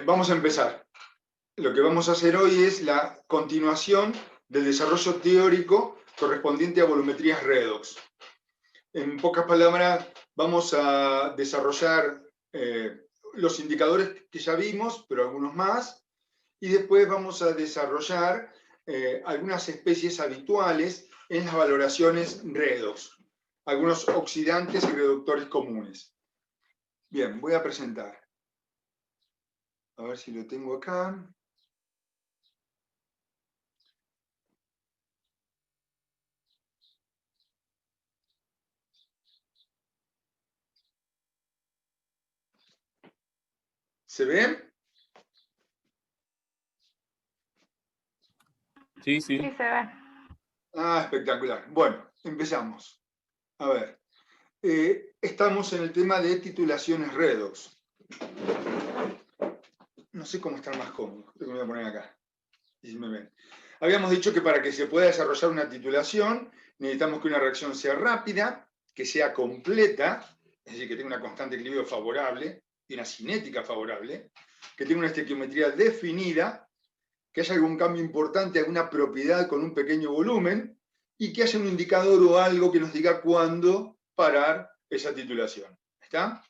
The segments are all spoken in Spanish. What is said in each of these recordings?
Vamos a empezar. Lo que vamos a hacer hoy es la continuación del desarrollo teórico correspondiente a volumetrías redox. En pocas palabras, vamos a desarrollar los indicadores que ya vimos, pero algunos más, y después vamos a desarrollar algunas especies habituales en las valoraciones redox, algunos oxidantes y reductores comunes. Bien, voy a presentar. A ver si lo tengo acá. ¿Se ve? Sí, sí. Sí, se ve. Ah, espectacular. Bueno, empezamos. A ver, estamos en el tema de titulaciones redox. No sé cómo estar más cómodo. Lo voy a poner acá. Y si me ven. Habíamos dicho que para que se pueda desarrollar una titulación, necesitamos que una reacción sea rápida, que sea completa, es decir, que tenga una constante de equilibrio favorable y una cinética favorable, que tenga una estequiometría definida, que haya algún cambio importante, alguna propiedad con un pequeño volumen, y que haya un indicador o algo que nos diga cuándo parar esa titulación. ¿Está?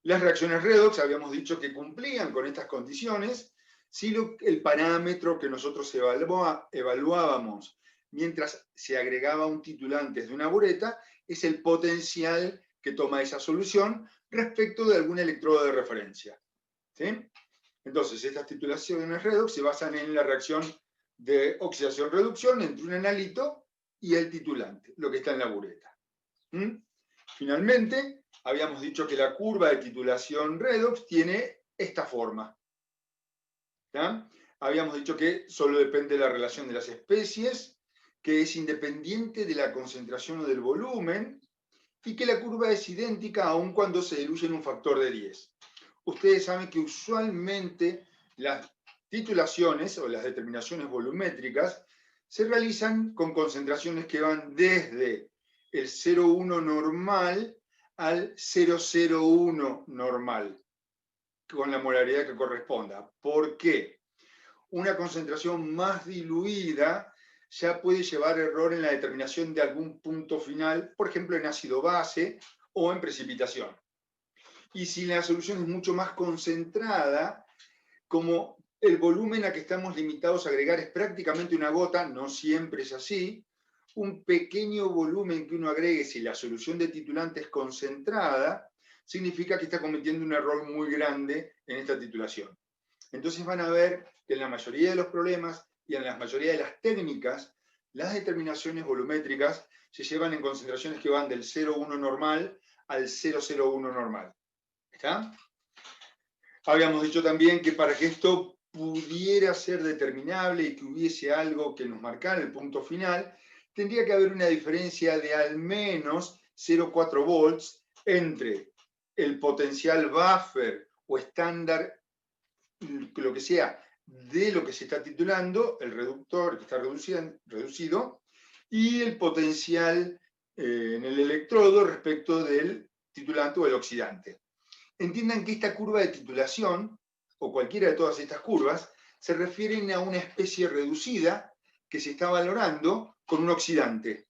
Las reacciones redox habíamos dicho que cumplían con estas condiciones si el parámetro que nosotros evaluábamos mientras se agregaba un titulante desde una bureta es el potencial que toma esa solución respecto de algún electrodo de referencia. ¿Sí? Entonces, estas titulaciones redox se basan en la reacción de oxidación-reducción entre un analito y el titulante, lo que está en la bureta. Finalmente, habíamos dicho que la curva de titulación redox tiene esta forma. ¿Ya? Habíamos dicho que solo depende de la relación de las especies, que es independiente de la concentración o del volumen, y que la curva es idéntica aun cuando se diluye en un factor de 10. Ustedes saben que usualmente las titulaciones o las determinaciones volumétricas se realizan con concentraciones que van desde el 0,1 normal al 0,01 normal, con la molaridad que corresponda. ¿Por qué? Una concentración más diluida ya puede llevar error en la determinación de algún punto final, por ejemplo en ácido base o en precipitación. Y si la solución es mucho más concentrada, como el volumen a que estamos limitados a agregar es prácticamente una gota, no siempre es así, un pequeño volumen que uno agregue si la solución de titulante es concentrada, significa que está cometiendo un error muy grande en esta titulación. Entonces van a ver que en la mayoría de los problemas y en la mayoría de las técnicas, las determinaciones volumétricas se llevan en concentraciones que van del 0,1 normal al 0,01 normal. ¿Está? Habíamos dicho también que para que esto pudiera ser determinable y que hubiese algo que nos marcara el punto final, tendría que haber una diferencia de al menos 0,4 volts entre el potencial buffer o estándar, lo que sea, de lo que se está titulando, el reductor que está reducido, y el potencial en el electrodo respecto del titulante o el oxidante. Entiendan que esta curva de titulación, o cualquiera de todas estas curvas, se refieren a una especie reducida que se está valorando con un oxidante,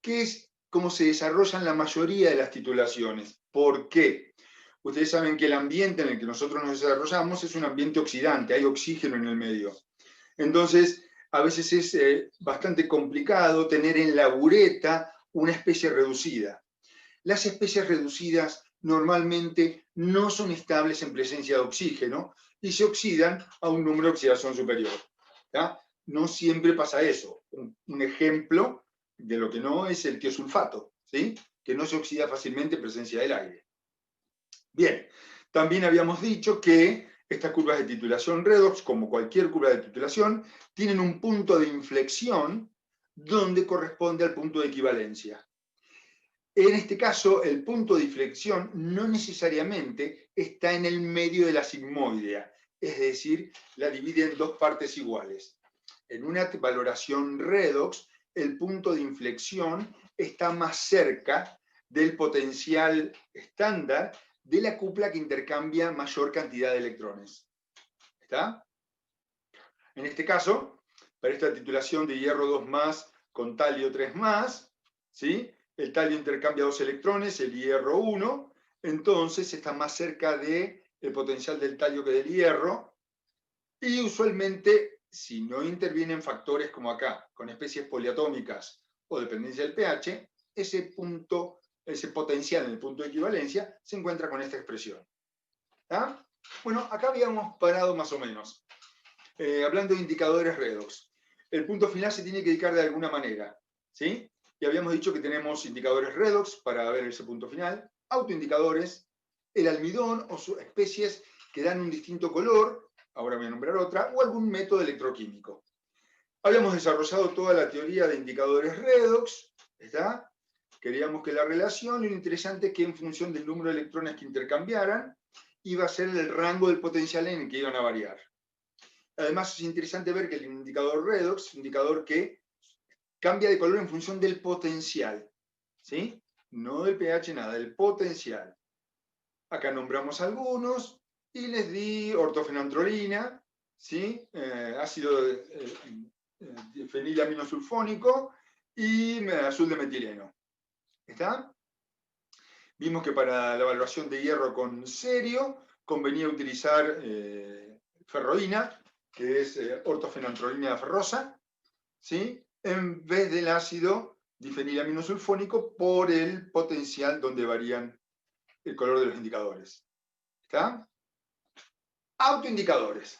que es como se desarrollan la mayoría de las titulaciones. ¿Por qué? Ustedes saben que el ambiente en el que nosotros nos desarrollamos es un ambiente oxidante, hay oxígeno en el medio. Entonces, a veces es bastante complicado tener en la bureta una especie reducida. Las especies reducidas normalmente no son estables en presencia de oxígeno y se oxidan a un número de oxidación superior. ¿Ya? No siempre pasa eso. Un ejemplo de lo que no es el tiosulfato, ¿sí? Que no se oxida fácilmente en presencia del aire. Bien, también habíamos dicho que estas curvas de titulación redox, como cualquier curva de titulación, tienen un punto de inflexión donde corresponde al punto de equivalencia. En este caso, el punto de inflexión no necesariamente está en el medio de la sigmoidea, es decir, la divide en dos partes iguales. En una valoración redox, el punto de inflexión está más cerca del potencial estándar de la cupla que intercambia mayor cantidad de electrones. ¿Está? En este caso, para esta titulación de hierro 2+ con talio 3+, ¿sí? El talio intercambia 2 electrones, el hierro 1, entonces está más cerca del potencial del talio que del hierro, y usualmente, si no intervienen factores como acá, con especies poliatómicas o dependencia del pH, ese potencial en el punto de equivalencia se encuentra con esta expresión. ¿Está? Bueno, acá habíamos parado más o menos. Hablando de indicadores redox. El punto final se tiene que indicar de alguna manera, ¿sí? Y habíamos dicho que tenemos indicadores redox para ver ese punto final, autoindicadores, el almidón o sus especies que dan un distinto color, ahora voy a nombrar otra, o algún método electroquímico. Habíamos desarrollado toda la teoría de indicadores redox, ¿está? Queríamos que la relación, lo interesante es que en función del número de electrones que intercambiaran, iba a ser el rango del potencial en el que iban a variar. Además, es interesante ver que el indicador redox es un indicador que cambia de color en función del potencial, ¿sí? No del pH, nada, del potencial. Acá nombramos algunos y les di ortofenantrolina, ¿sí? Ácido fenilaminosulfónico y azul de metileno. ¿Está? Vimos que para la evaluación de hierro con cerio convenía utilizar ferroína, que es ortofenantrolina ferrosa, ¿sí? En vez del ácido difenilaminosulfónico por el potencial donde varían el color de los indicadores. ¿Está? Autoindicadores.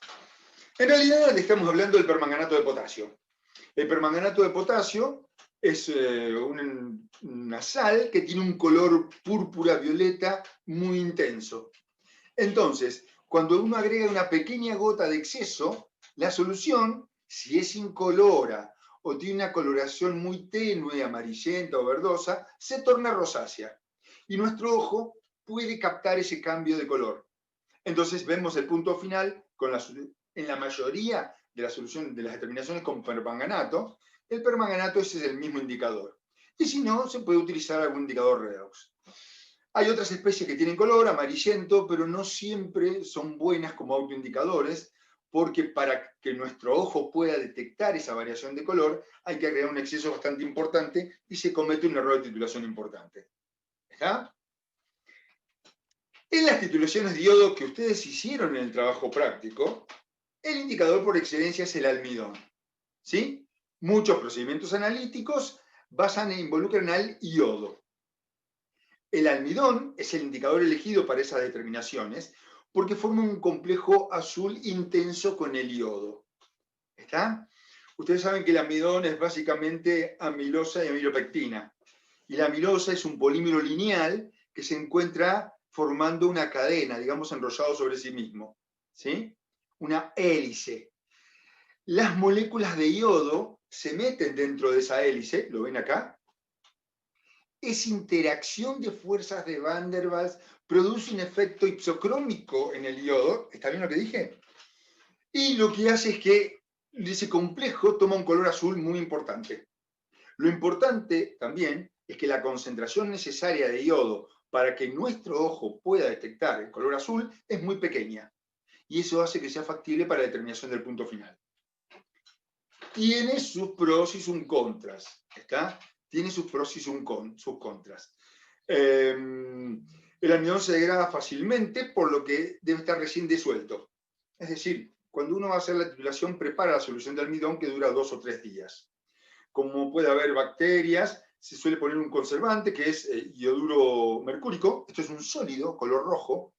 En realidad le estamos hablando del permanganato de potasio. El permanganato de potasio es una sal que tiene un color púrpura violeta muy intenso. Entonces, cuando uno agrega una pequeña gota de exceso, la solución, si es incolora o tiene una coloración muy tenue, amarillenta o verdosa, se torna rosácea. Y nuestro ojo puede captar ese cambio de color. Entonces vemos el punto final en la mayoría de la solución de las determinaciones con permanganato. El permanganato ese es el mismo indicador. Y si no, se puede utilizar algún indicador redox. Hay otras especies que tienen color amarillento, pero no siempre son buenas como autoindicadores, porque para que nuestro ojo pueda detectar esa variación de color, hay que agregar un exceso bastante importante y se comete un error de titulación importante. ¿Está? En las titulaciones de iodo que ustedes hicieron en el trabajo práctico, el indicador por excelencia es el almidón. ¿Sí? Muchos procedimientos analíticos involucran al iodo. El almidón es el indicador elegido para esas determinaciones porque forma un complejo azul intenso con el iodo. ¿Está? Ustedes saben que el almidón es básicamente amilosa y amilopectina. Y la amilosa es un polímero lineal que se encuentra formando una cadena, digamos, enrollado sobre sí mismo. ¿Sí? Una hélice. Las moléculas de iodo se meten dentro de esa hélice, ¿lo ven acá? Esa interacción de fuerzas de Van der Waals produce un efecto ipsocrómico en el iodo, ¿está bien lo que dije? Y lo que hace es que ese complejo toma un color azul muy importante. Lo importante también es que la concentración necesaria de iodo para que nuestro ojo pueda detectar el color azul es muy pequeña. Y eso hace que sea factible para la determinación del punto final. Tiene sus pros y sus contras, ¿está? Tiene sus pros y sus contras. El almidón se degrada fácilmente, por lo que debe estar recién disuelto. Es decir, cuando uno va a hacer la titulación, prepara la solución de almidón que dura 2 o 3 días. Como puede haber bacterias, se suele poner un conservante que es ioduro mercúrico. Esto es un sólido, color rojo,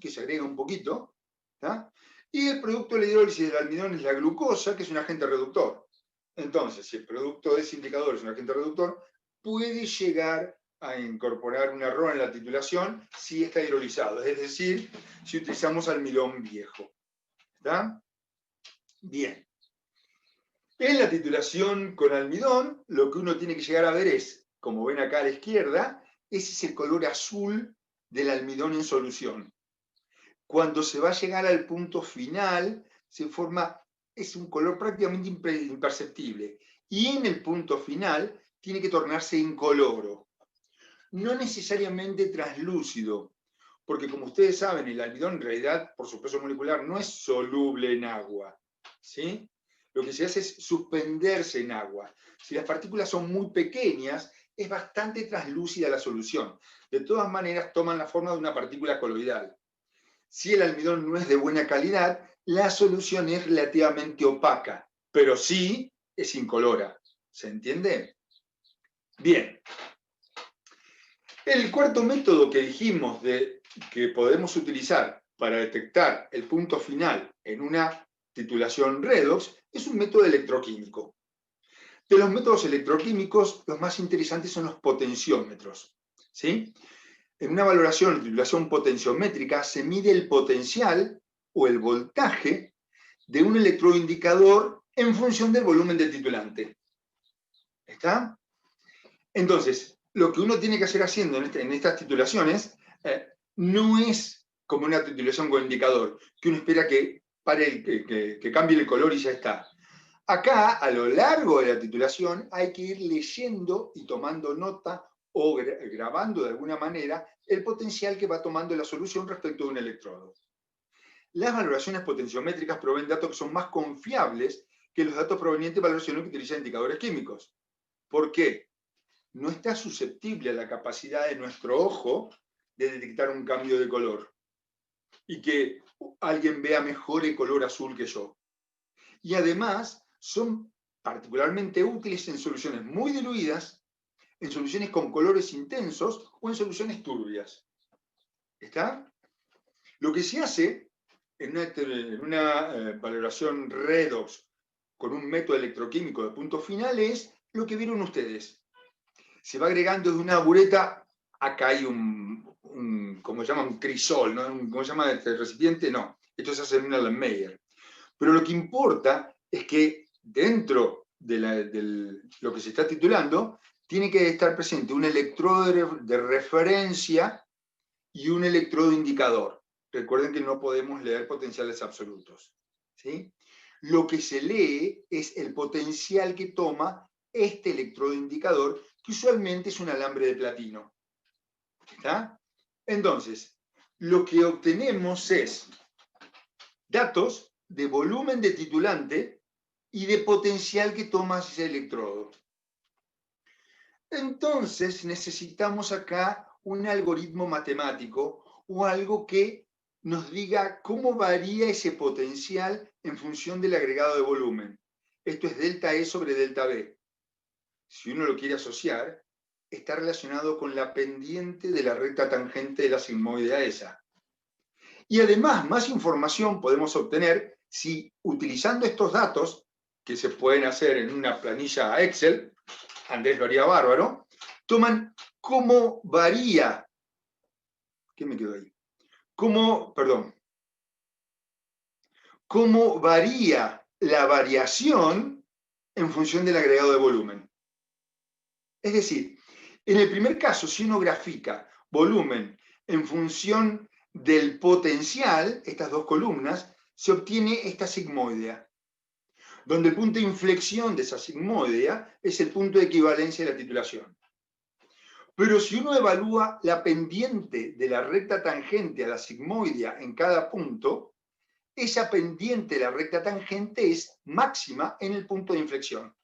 que se agrega un poquito. ¿Tá? Y el producto de la hidrólisis del almidón es la glucosa, que es un agente reductor. Entonces, si el producto de ese indicador es un agente reductor, puede llegar a incorporar un error en la titulación si está hidrolizado, es decir, si utilizamos almidón viejo. ¿Está? Bien. En la titulación con almidón, lo que uno tiene que llegar a ver es, como ven acá a la izquierda, ese es el color azul del almidón en solución. Cuando se va a llegar al punto final, es un color prácticamente imperceptible. Y en el punto final tiene que tornarse incoloro. No necesariamente translúcido, porque como ustedes saben, el almidón en realidad, por su peso molecular, no es soluble en agua, ¿sí? Lo que se hace es suspenderse en agua. Si las partículas son muy pequeñas, es bastante translúcida la solución. De todas maneras, toman la forma de una partícula coloidal. Si el almidón no es de buena calidad, la solución es relativamente opaca, pero sí es incolora. ¿Se entiende? Bien. El cuarto método que dijimos que podemos utilizar para detectar el punto final en una titulación redox es un método electroquímico. De los métodos electroquímicos, los más interesantes son los potenciómetros, ¿sí? En una valoración de titulación potenciométrica se mide el potencial o el voltaje de un electrodo indicador en función del volumen del titulante. ¿Está? Entonces, lo que uno tiene que hacer haciendo en estas titulaciones no es como una titulación con indicador, que uno espera que cambie el color y ya está. Acá, a lo largo de la titulación, hay que ir leyendo y tomando nota o grabando de alguna manera el potencial que va tomando la solución respecto de un electrodo. Las valoraciones potenciométricas proveen datos que son más confiables que los datos provenientes de valoraciones que utilizan indicadores químicos. ¿Por qué? No está susceptible a la capacidad de nuestro ojo de detectar un cambio de color y que alguien vea mejor el color azul que yo. Y además son particularmente útiles en soluciones muy diluidas, en soluciones con colores intensos o en soluciones turbias. ¿Está? Lo que se hace en una valoración redox con un método electroquímico de punto final es lo que vieron ustedes. Se va agregando de una bureta, acá hay como se llama, un crisol, ¿no? ¿Cómo se llama este recipiente? No, esto se hace en un Erlenmeyer. Pero lo que importa es que dentro de lo que se está titulando, tiene que estar presente un electrodo de referencia y un electrodo indicador. Recuerden que no podemos leer potenciales absolutos, ¿sí? Lo que se lee es el potencial que toma este electrodo indicador, que usualmente es un alambre de platino. ¿Está? Entonces, lo que obtenemos es datos de volumen de titulante y de potencial que toma ese electrodo. Entonces, necesitamos acá un algoritmo matemático o algo que nos diga cómo varía ese potencial en función del agregado de volumen. Esto es delta E sobre delta B. Si uno lo quiere asociar, está relacionado con la pendiente de la recta tangente de la sigmoide a esa. Y además, más información podemos obtener si, utilizando estos datos, que se pueden hacer en una planilla Excel, Andrés lo haría bárbaro, toman cómo varía, ¿qué me quedó ahí? Cómo varía la variación en función del agregado de volumen. Es decir, en el primer caso, si uno grafica volumen en función del potencial, estas dos columnas, se obtiene esta sigmoidea, donde el punto de inflexión de esa sigmoidea es el punto de equivalencia de la titulación. Pero si uno evalúa la pendiente de la recta tangente a la sigmoidea en cada punto, esa pendiente de la recta tangente es máxima en el punto de inflexión.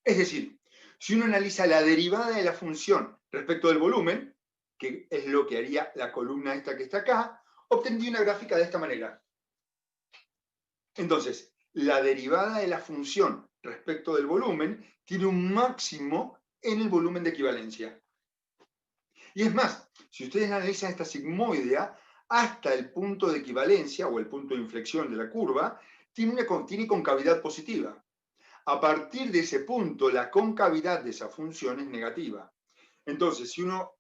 Es decir, si uno analiza la derivada de la función respecto del volumen, que es lo que haría la columna esta que está acá, obtendría una gráfica de esta manera. Entonces, la derivada de la función respecto del volumen tiene un máximo en el volumen de equivalencia. Y es más, si ustedes analizan esta sigmoidea, hasta el punto de equivalencia o el punto de inflexión de la curva, tiene concavidad positiva. A partir de ese punto, la concavidad de esa función es negativa. Entonces, si uno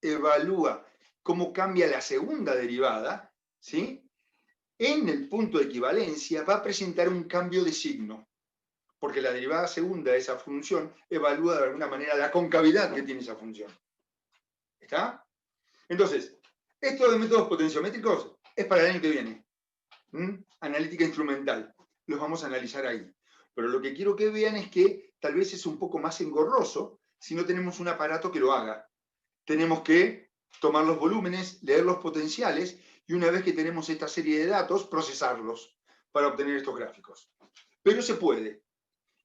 evalúa cómo cambia la segunda derivada, ¿sí? En el punto de equivalencia va a presentar un cambio de signo, porque la derivada segunda de esa función evalúa de alguna manera la concavidad que tiene esa función. ¿Está? Entonces, esto de métodos potenciométricos es para el año que viene. Analítica instrumental. Los vamos a analizar ahí. Pero lo que quiero que vean es que tal vez es un poco más engorroso si no tenemos un aparato que lo haga. Tenemos que tomar los volúmenes, leer los potenciales, y una vez que tenemos esta serie de datos, procesarlos para obtener estos gráficos. Pero se puede.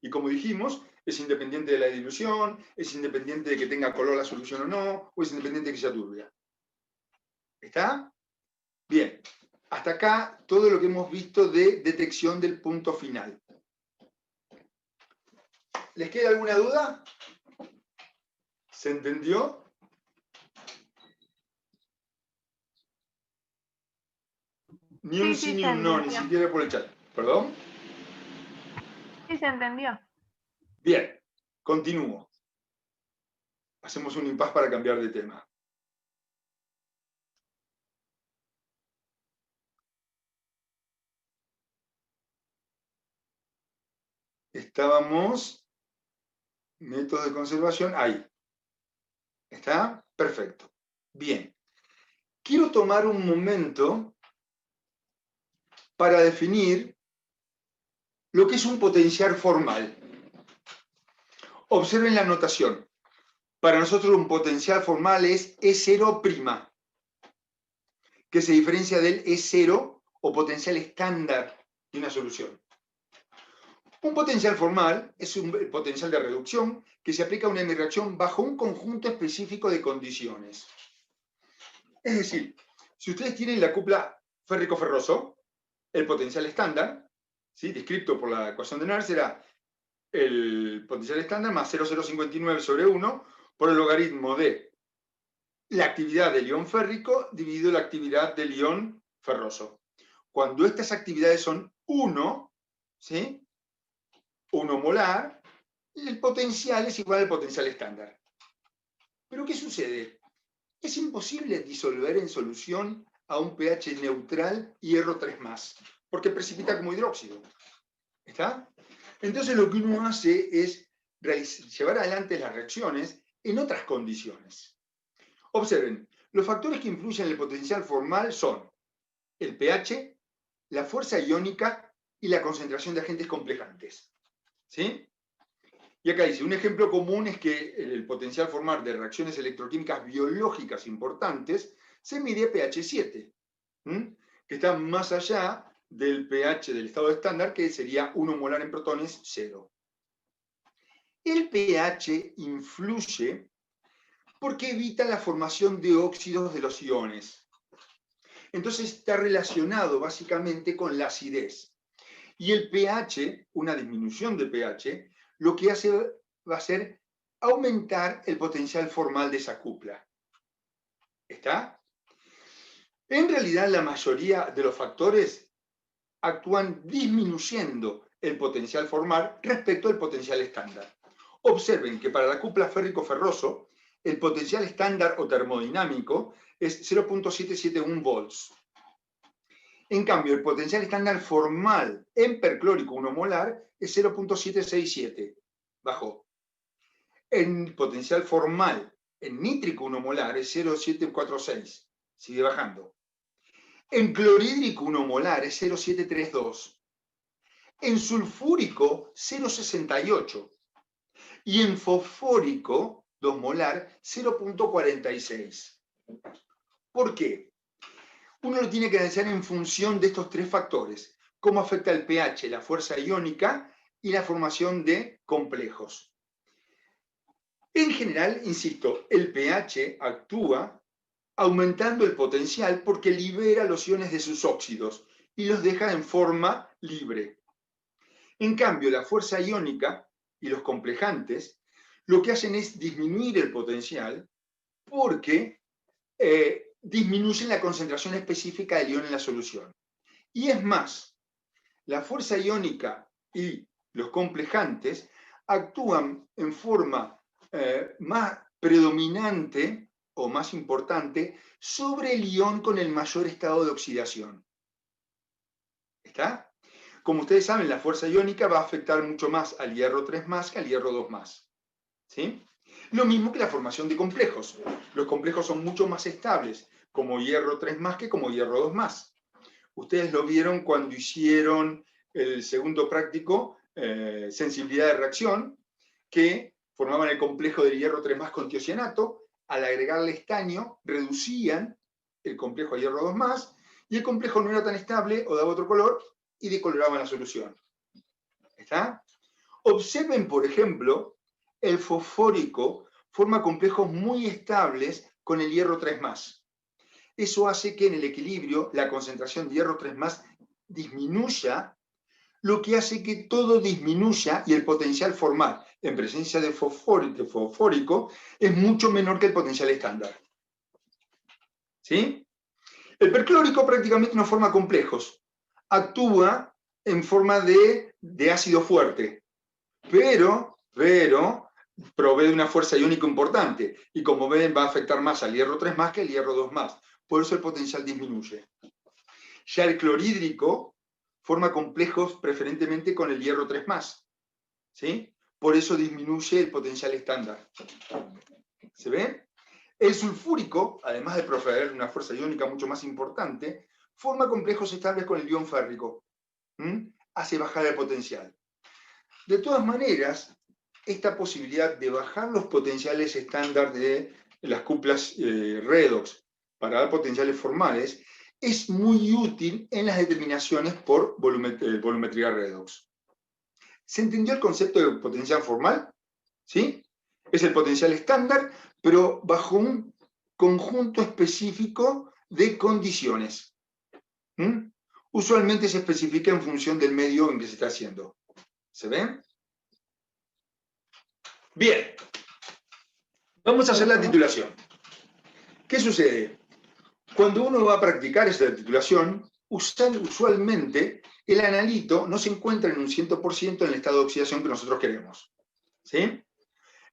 Y como dijimos, es independiente de la dilución, es independiente de que tenga color la solución o no, o es independiente de que sea turbia. ¿Está? Bien. Hasta acá todo lo que hemos visto de detección del punto final. ¿Les queda alguna duda? ¿Se entendió? Ni un sí ni un no, ni siquiera por el chat. ¿Perdón? Sí, se entendió. Bien, continúo. Hacemos un impasse para cambiar de tema. Estábamos, método de conservación, ahí. ¿Está? Perfecto. Bien. Quiero tomar un momento para definir lo que es un potencial formal. Observen la notación. Para nosotros un potencial formal es E0', que se diferencia del E0 o potencial estándar de una solución. Un potencial formal es un potencial de reducción que se aplica a una reacción bajo un conjunto específico de condiciones. Es decir, si ustedes tienen la cupla férrico-ferroso, el potencial estándar, ¿sí?, descrito por la ecuación de Nernst, será el potencial estándar más 0,059 sobre 1 por el logaritmo de la actividad del ion férrico dividido la actividad del ion ferroso. Cuando estas actividades son 1, ¿sí?, 1 molar, el potencial es igual al potencial estándar. ¿Pero qué sucede? Es imposible disolver en solución a un pH neutral hierro 3+, porque precipita como hidróxido. ¿Está? Entonces lo que uno hace es llevar adelante las reacciones en otras condiciones. Observen, los factores que influyen en el potencial formal son el pH, la fuerza iónica y la concentración de agentes complejantes. ¿Sí? Y acá dice, un ejemplo común es que el potencial formal de reacciones electroquímicas biológicas importantes se mide a pH 7, que está más allá del pH del estado estándar, que sería 1 molar en protones, 0. El pH influye porque evita la formación de óxidos de los iones. Entonces está relacionado básicamente con la acidez. Y el pH, una disminución de pH, lo que hace va a ser aumentar el potencial formal de esa cupla. ¿Está? En realidad, la mayoría de los factores actúan disminuyendo el potencial formal respecto al potencial estándar. Observen que para la cupla férrico-ferroso, el potencial estándar o termodinámico es 0,771 volts. En cambio, el potencial estándar formal en perclórico 1 molar es 0,767. Bajó. En potencial formal en nítrico 1 molar es 0,746. Sigue bajando. En clorhídrico 1 molar es 0,732. En sulfúrico 0,68. Y en fosfórico 2 molar 0,46. ¿Por qué? Uno lo tiene que analizar en función de estos tres factores: cómo afecta el pH, la fuerza iónica y la formación de complejos. En general, insisto, el pH actúa aumentando el potencial porque libera los iones de sus óxidos y los deja en forma libre. En cambio, la fuerza iónica y los complejantes lo que hacen es disminuir el potencial porque disminuyen la concentración específica del ion en la solución. Y es más, la fuerza iónica y los complejantes actúan en forma más predominante o más importante sobre el ion con el mayor estado de oxidación. ¿Está? Como ustedes saben, la fuerza iónica va a afectar mucho más al hierro 3+ que al hierro 2+. ¿Sí? Lo mismo que la formación de complejos. Los complejos son mucho más estables como hierro 3+ que como hierro 2+. Ustedes lo vieron cuando hicieron el segundo práctico, sensibilidad de reacción, que formaban el complejo del hierro 3+ con tiocianato al agregarle estaño, reducían el complejo a hierro 2+, y el complejo no era tan estable o daba otro color y decoloraban la solución. ¿Está? Observen, por ejemplo, el fosfórico forma complejos muy estables con el hierro 3+. Eso hace que en el equilibrio la concentración de hierro 3+ disminuya, lo que hace que todo disminuya y el potencial formal en presencia de fosfórico es mucho menor que el potencial estándar. ¿Sí? El perclórico prácticamente no forma complejos, actúa en forma de ácido fuerte, pero provee una fuerza iónica importante, y como ven va a afectar más al hierro 3+ que al hierro 2+, por eso el potencial disminuye. Ya el clorhídrico forma complejos preferentemente con el hierro 3+, ¿sí? Por eso disminuye el potencial estándar. ¿Se ve? El sulfúrico, además de proveer una fuerza iónica mucho más importante, forma complejos estables con el ion férrico. Hace bajar el potencial. De todas maneras, esta posibilidad de bajar los potenciales estándar de las cuplas redox para dar potenciales formales es muy útil en las determinaciones por volumetría redox. ¿Se entendió el concepto de potencial formal? ¿Sí? Es el potencial estándar, pero bajo un conjunto específico de condiciones. Usualmente se especifica en función del medio en que se está haciendo. ¿Se ven? Bien. Vamos a hacer la titulación. ¿Qué sucede? Cuando uno va a practicar esta titulación, usualmente el analito no se encuentra en un 100% en el estado de oxidación que nosotros queremos. ¿Sí?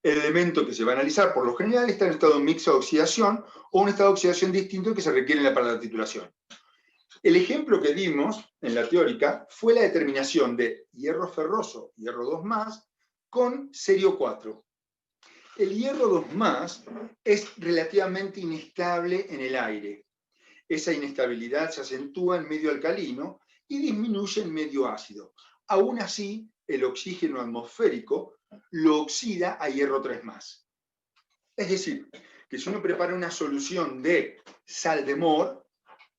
El elemento que se va a analizar por lo general está en estado mixto de oxidación o un estado de oxidación distinto que se requiere para la titulación. El ejemplo que dimos en la teórica fue la determinación de hierro ferroso, hierro 2+, con cerio 4. El hierro 2+ es relativamente inestable en el aire. Esa inestabilidad se acentúa en medio alcalino y disminuye en medio ácido. Aún así, el oxígeno atmosférico lo oxida a hierro 3+. Es decir, que si uno prepara una solución de sal de Mohr,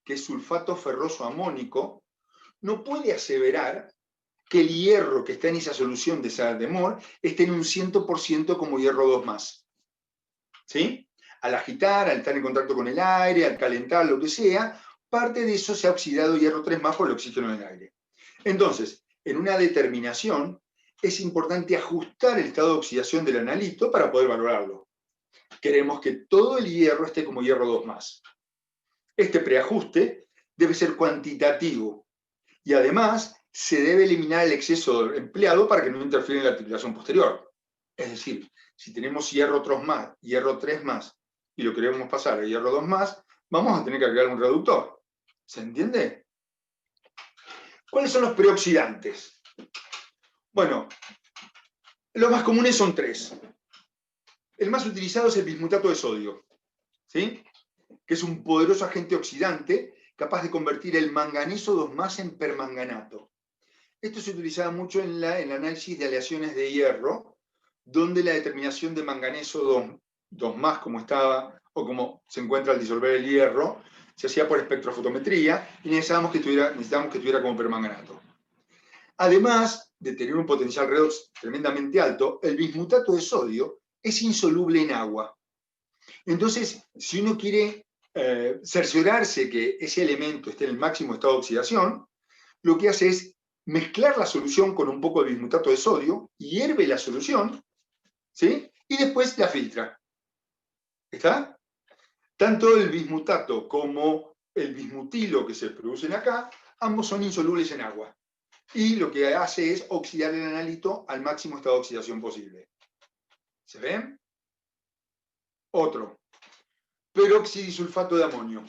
que es sulfato ferroso amónico, no puede aseverar que el hierro que está en esa solución de sal de Mohr esté en un 100% como hierro 2+. ¿Sí? Al agitar, al estar en contacto con el aire, al calentar, lo que sea, parte de eso se ha oxidado hierro 3+ por el oxígeno del aire. Entonces, en una determinación, es importante ajustar el estado de oxidación del analito para poder valorarlo. Queremos que todo el hierro esté como hierro 2+. Este preajuste debe ser cuantitativo y además se debe eliminar el exceso empleado para que no interfiera en la titulación posterior. Es decir, si tenemos hierro 3+, hierro 3+, y lo queremos pasar a hierro 2+, vamos a tener que agregar un reductor. ¿Se entiende? ¿Cuáles son los preoxidantes? Bueno, los más comunes son 3. El más utilizado es el bismutato de sodio, ¿sí? Que es un poderoso agente oxidante capaz de convertir el manganeso 2+ en permanganato. Esto se utilizaba mucho en el análisis de aleaciones de hierro, donde la determinación de manganeso 2+, como estaba, o como se encuentra al disolver el hierro, se hacía por espectrofotometría y necesitábamos que estuviera como permanganato. Además de tener un potencial redox tremendamente alto, el bismutato de sodio es insoluble en agua. Entonces, si uno quiere cerciorarse que ese elemento esté en el máximo estado de oxidación, lo que hace es mezclar la solución con un poco de bismutato de sodio, hierve la solución, ¿sí? Y después la filtra. ¿Está? Tanto el bismutato como el bismutilo que se producen acá, ambos son insolubles en agua. Y lo que hace es oxidar el analito al máximo estado de oxidación posible. ¿Se ven? Otro. Peróxidisulfato de amonio.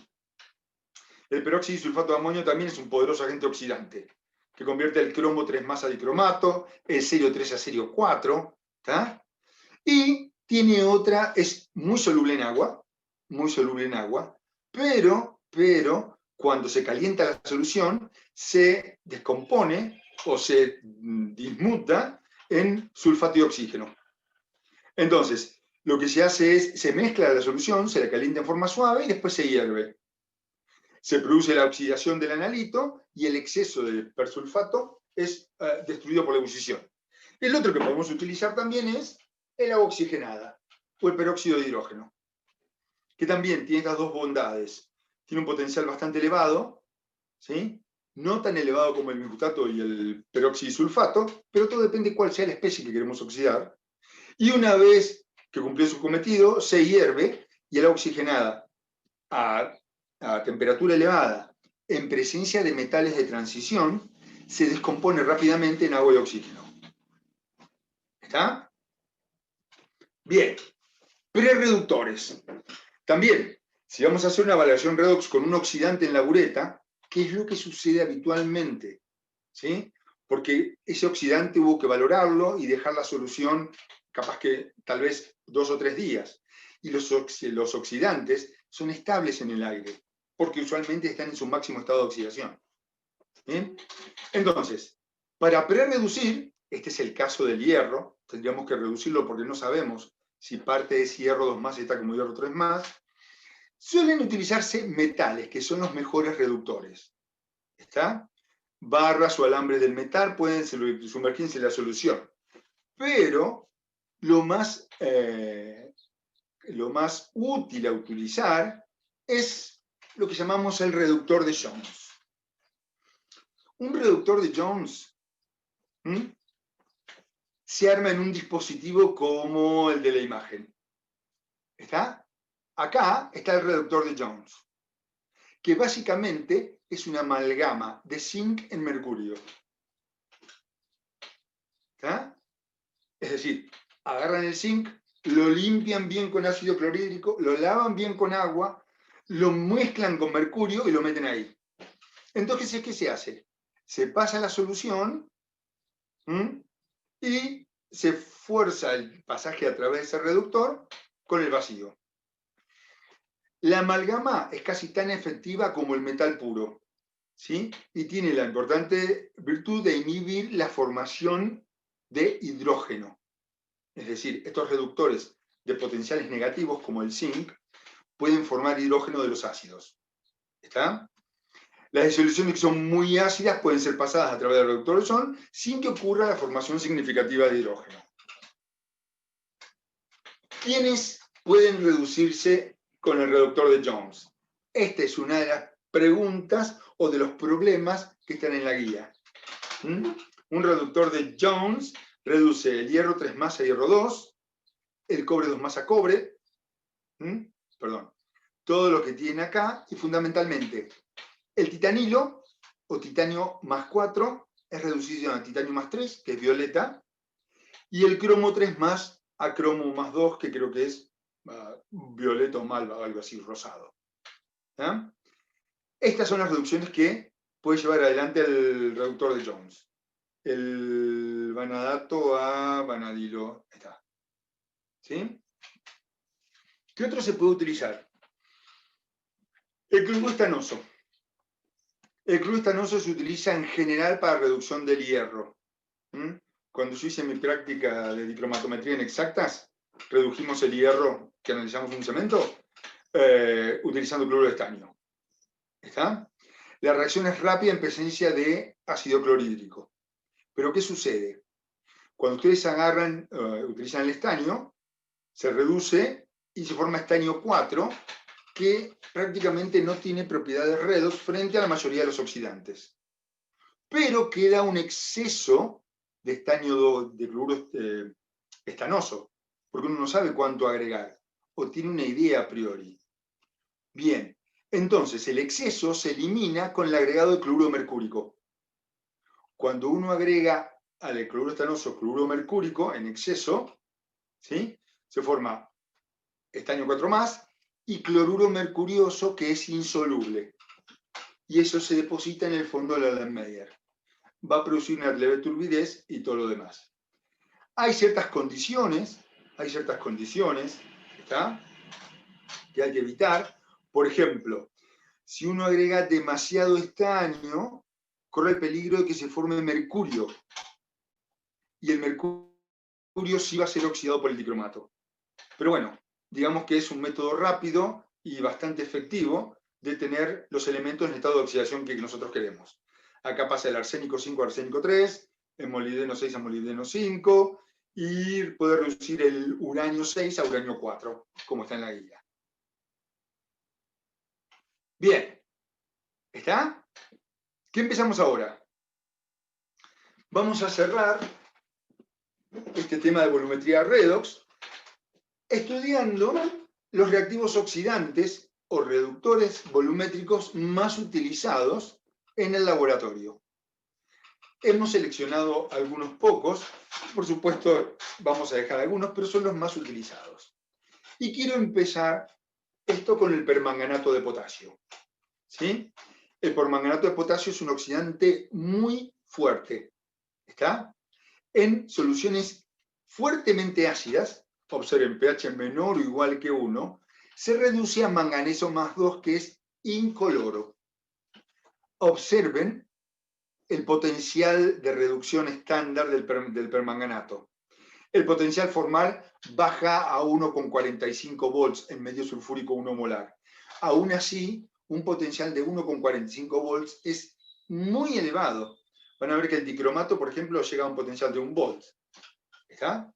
El peróxidisulfato de amonio también es un poderoso agente oxidante, que convierte el cromo 3+ a dicromato, el cerio 3 a cerio 4, ¿está? Y tiene otra, es muy soluble en agua, pero cuando se calienta la solución, se descompone o se dismuta en sulfato y oxígeno. Entonces, lo que se hace es, se mezcla la solución, se la calienta en forma suave y después se hierve. Se produce la oxidación del analito y el exceso de persulfato es destruido por la ebullición. El otro que podemos utilizar también es el agua oxigenada o el peróxido de hidrógeno, que también tiene estas dos bondades. Tiene un potencial bastante elevado, ¿sí? No tan elevado como el bifutato y el peroxisulfato, pero todo depende de cuál sea la especie que queremos oxidar. Y una vez que cumplió su cometido, se hierve y el agua oxigenada a temperatura elevada, en presencia de metales de transición, se descompone rápidamente en agua y oxígeno. ¿Está? Bien. Prereductores. También, si vamos a hacer una evaluación redox con un oxidante en la bureta, ¿qué es lo que sucede habitualmente? ¿Sí? Porque ese oxidante hubo que valorarlo y dejar la solución capaz que tal vez 2 o 3 días. Y los oxidantes son estables en el aire, porque usualmente están en su máximo estado de oxidación. ¿Bien? Entonces, para prereducir, este es el caso del hierro, tendríamos que reducirlo porque no sabemos si parte de ese hierro 2+ está como hierro 3+, suelen utilizarse metales, que son los mejores reductores. ¿Está? Barras o alambres del metal pueden sumergirse en la solución. Pero lo más útil a utilizar es lo que llamamos el reductor de Jones. Un reductor de Jones se arma en un dispositivo como el de la imagen. ¿Está? Acá está el reductor de Jones, que básicamente es una amalgama de zinc en mercurio. ¿Está? Es decir, agarran el zinc, lo limpian bien con ácido clorhídrico, lo lavan bien con agua, lo mezclan con mercurio y lo meten ahí. Entonces, ¿qué se hace? Se pasa la solución y se fuerza el pasaje a través de ese reductor con el vacío. La amalgama es casi tan efectiva como el metal puro, ¿sí? Y tiene la importante virtud de inhibir la formación de hidrógeno. Es decir, estos reductores de potenciales negativos, como el zinc, pueden formar hidrógeno de los ácidos. ¿Está? Las disoluciones que son muy ácidas pueden ser pasadas a través del reductor de Jones sin que ocurra la formación significativa de hidrógeno. ¿Quiénes pueden reducirse con el reductor de Jones? Esta es una de las preguntas o de los problemas que están en la guía. Un reductor de Jones reduce el hierro 3+ a hierro 2, el cobre 2+ a cobre, todo lo que tiene acá, y fundamentalmente el titanilo, o titanio +4, es reducido a titanio +3, que es violeta, y el cromo 3+ a cromo +2, que creo que es violeta o malva, algo así, rosado. Estas son las reducciones que puede llevar adelante el reductor de Jones. El vanadato a vanadilo, está. ¿Sí? ¿Qué otro se puede utilizar? El cloruro estanoso. El cloruro estanoso se utiliza en general para reducción del hierro. Cuando yo hice mi práctica de dicromatometría en exactas, redujimos el hierro que analizamos en un cemento utilizando cloruro de estaño. ¿Está? La reacción es rápida en presencia de ácido clorhídrico. Pero ¿qué sucede? Cuando ustedes utilizan el estaño, se reduce y se forma estaño 4, que prácticamente no tiene propiedades redox frente a la mayoría de los oxidantes. Pero queda un exceso de estaño de cloruro estanoso, porque uno no sabe cuánto agregar, o tiene una idea a priori. Bien, entonces el exceso se elimina con el agregado de cloruro mercúrico. Cuando uno agrega al cloruro estanoso cloruro mercúrico en exceso, ¿sí? Se forma estaño 4+ y cloruro mercurioso, que es insoluble. Y eso se deposita en el fondo de la Erlenmeyer. Va a producir una leve turbidez y todo lo demás. Hay ciertas condiciones, ¿está? Que hay que evitar. Por ejemplo, si uno agrega demasiado estaño, corre el peligro de que se forme mercurio. Y el mercurio sí va a ser oxidado por el dicromato. Pero bueno, digamos que es un método rápido y bastante efectivo de tener los elementos en estado de oxidación que nosotros queremos. Acá pasa el arsénico 5 a arsénico 3, el molibdeno 6 a molibdeno 5, y puede reducir el uranio 6 a uranio 4, como está en la guía. Bien, ¿está? ¿Qué empezamos ahora? Vamos a cerrar este tema de volumetría redox estudiando los reactivos oxidantes o reductores volumétricos más utilizados en el laboratorio. Hemos seleccionado algunos pocos, por supuesto vamos a dejar algunos, pero son los más utilizados. Y quiero empezar esto con el permanganato de potasio. ¿Sí? El permanganato de potasio es un oxidante muy fuerte, ¿está? En soluciones fuertemente ácidas, observen pH menor o igual que 1, se reduce a manganeso más 2, que es incoloro. Observen el potencial de reducción estándar del permanganato. El potencial formal baja a 1,45 volts en medio sulfúrico 1 molar. Aún así, un potencial de 1,45 volts es muy elevado. Van a ver que el dicromato, por ejemplo, llega a un potencial de 1 volt. ¿Está?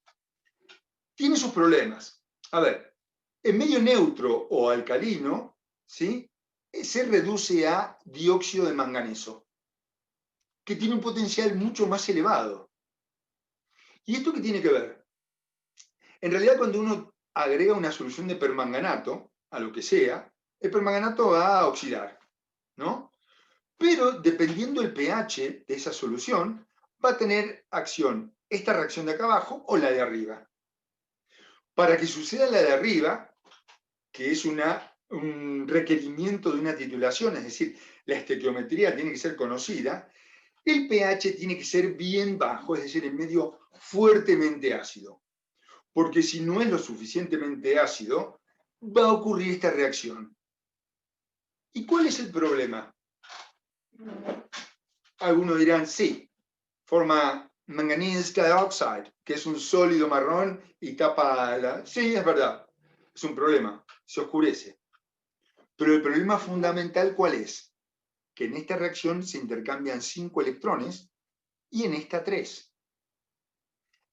Tiene sus problemas. A ver, en medio neutro o alcalino, ¿sí?, se reduce a dióxido de manganeso, que tiene un potencial mucho más elevado. ¿Y esto qué tiene que ver? En realidad, cuando uno agrega una solución de permanganato a lo que sea, el permanganato va a oxidar, ¿no? Pero dependiendo del pH de esa solución, va a tener acción esta reacción de acá abajo o la de arriba. Para que suceda la de arriba, que es un requerimiento de una titulación, es decir, la estequiometría tiene que ser conocida, el pH tiene que ser bien bajo, es decir, en medio fuertemente ácido. Porque si no es lo suficientemente ácido, va a ocurrir esta reacción. ¿Y cuál es el problema? Algunos dirán, sí, forma manganese dioxide, que es un sólido marrón y tapa la... Sí, es verdad, es un problema, se oscurece. Pero el problema fundamental, ¿cuál es? Que en esta reacción se intercambian 5 electrones y en esta 3.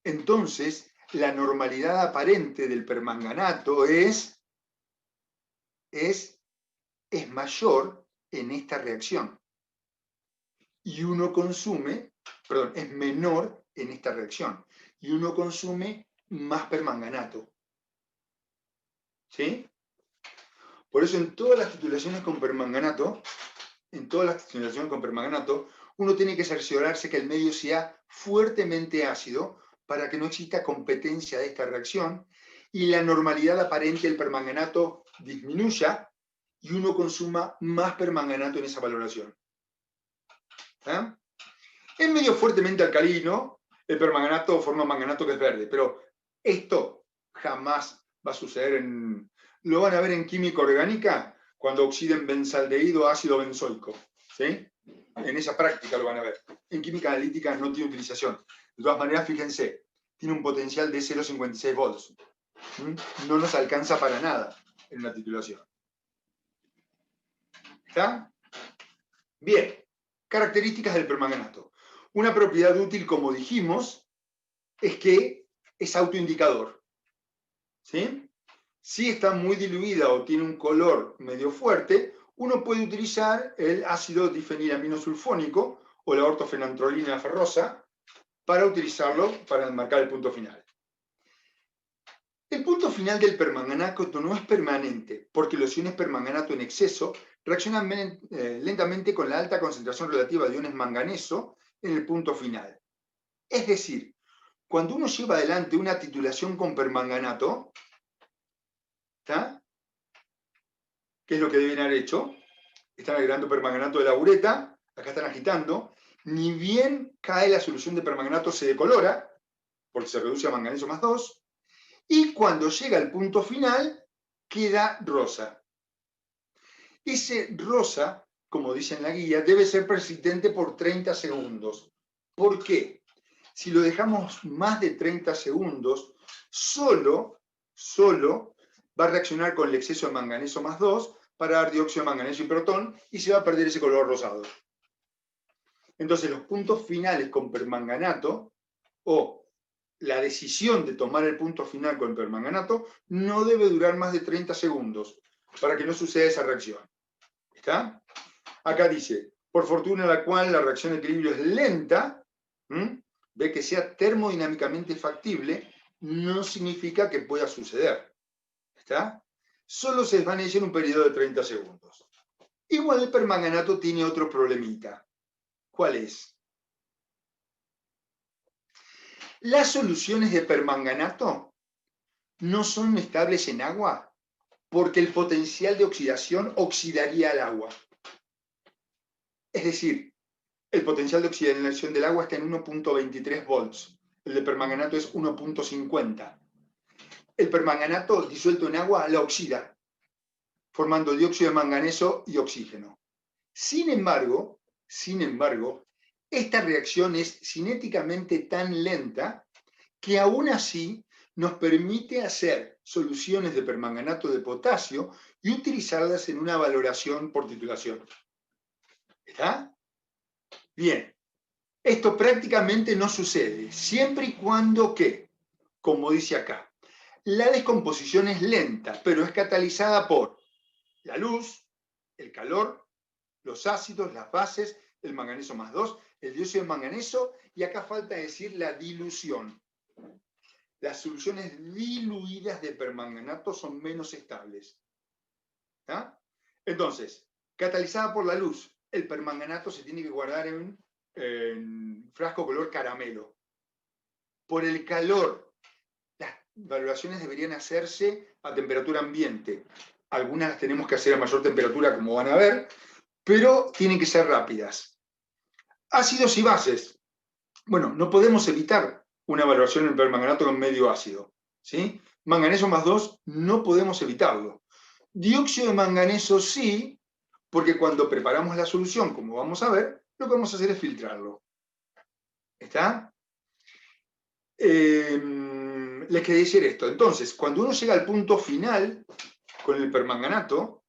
Entonces, la normalidad aparente del permanganato es mayor en esta reacción. Y uno consume, perdón, es menor en esta reacción. Y uno consume más permanganato. ¿Sí? Por eso en todas las titulaciones con permanganato, uno tiene que cerciorarse que el medio sea fuertemente ácido para que no exista competencia de esta reacción y la normalidad aparente del permanganato disminuya y uno consuma más permanganato en esa valoración. ¿Ah? En medio fuertemente alcalino, el permanganato forma manganato que es verde, pero esto jamás va a suceder lo van a ver en química orgánica cuando oxiden benzaldehído ácido benzoico, ¿sí? En esa práctica lo van a ver. En química analítica no tiene utilización. De todas maneras, fíjense, tiene un potencial de 0,56 volts. No nos alcanza para nada en una titulación. ¿Está? Bien, características del permanganato. Una propiedad útil, como dijimos, es que es autoindicador. ¿Sí? Si está muy diluida o tiene un color medio fuerte, uno puede utilizar el ácido difenilaminosulfónico o la ortofenantrolina ferrosa para utilizarlo para marcar el punto final. El punto final del permanganato no es permanente, porque los iones permanganato en exceso reaccionan lentamente con la alta concentración relativa de iones manganeso en el punto final. Es decir, cuando uno lleva adelante una titulación con permanganato, ¿está? ¿Qué es lo que deben haber hecho? Están agregando permanganato de la ureta, acá están agitando, ni bien cae la solución de permanganato se decolora, porque se reduce a manganeso más 2, y cuando llega al punto final, queda rosa. Ese rosa, como dice en la guía, debe ser persistente por 30 segundos. ¿Por qué? Si lo dejamos más de 30 segundos, solo solo va a reaccionar con el exceso de manganeso más 2 para dar dióxido de manganeso y protón y se va a perder ese color rosado. Entonces los puntos finales con permanganato o la decisión de tomar el punto final con el permanganato no debe durar más de 30 segundos para que no suceda esa reacción. ¿Está? Acá dice, por fortuna la cual la reacción de equilibrio es lenta, ve que sea termodinámicamente factible, no significa que pueda suceder. ¿Está? Solo se desvanece en un periodo de 30 segundos. Igual el permanganato tiene otro problemita. ¿Cuál es? Las soluciones de permanganato no son estables en agua porque el potencial de oxidación oxidaría el agua. Es decir, el potencial de oxidación del agua está en 1.23 volts. El de permanganato es 1.50. El permanganato disuelto en agua la oxida, formando dióxido de manganeso y oxígeno. Sin embargo, esta reacción es cinéticamente tan lenta que aún así nos permite hacer soluciones de permanganato de potasio y utilizarlas en una valoración por titulación. ¿Está? Bien. Esto prácticamente no sucede, siempre y cuando que, como dice acá, la descomposición es lenta, pero es catalizada por la luz, el calor, los ácidos, las bases, el manganeso más 2, el dióxido de manganeso, y acá falta decir la dilución. Las soluciones diluidas de permanganato son menos estables. ¿Ah? Entonces, catalizada por la luz, el permanganato se tiene que guardar en frasco color caramelo. Por el calor, las valoraciones deberían hacerse a temperatura ambiente. Algunas las tenemos que hacer a mayor temperatura, como van a ver, pero tienen que ser rápidas. Ácidos y bases. Bueno, no podemos evitar una valoración en permanganato con medio ácido. ¿Sí? Manganeso más 2, no podemos evitarlo. Dióxido de manganeso sí, porque cuando preparamos la solución, como vamos a ver, lo que vamos a hacer es filtrarlo. ¿Está? Les quería decir esto. Entonces, cuando uno llega al punto final con el permanganato,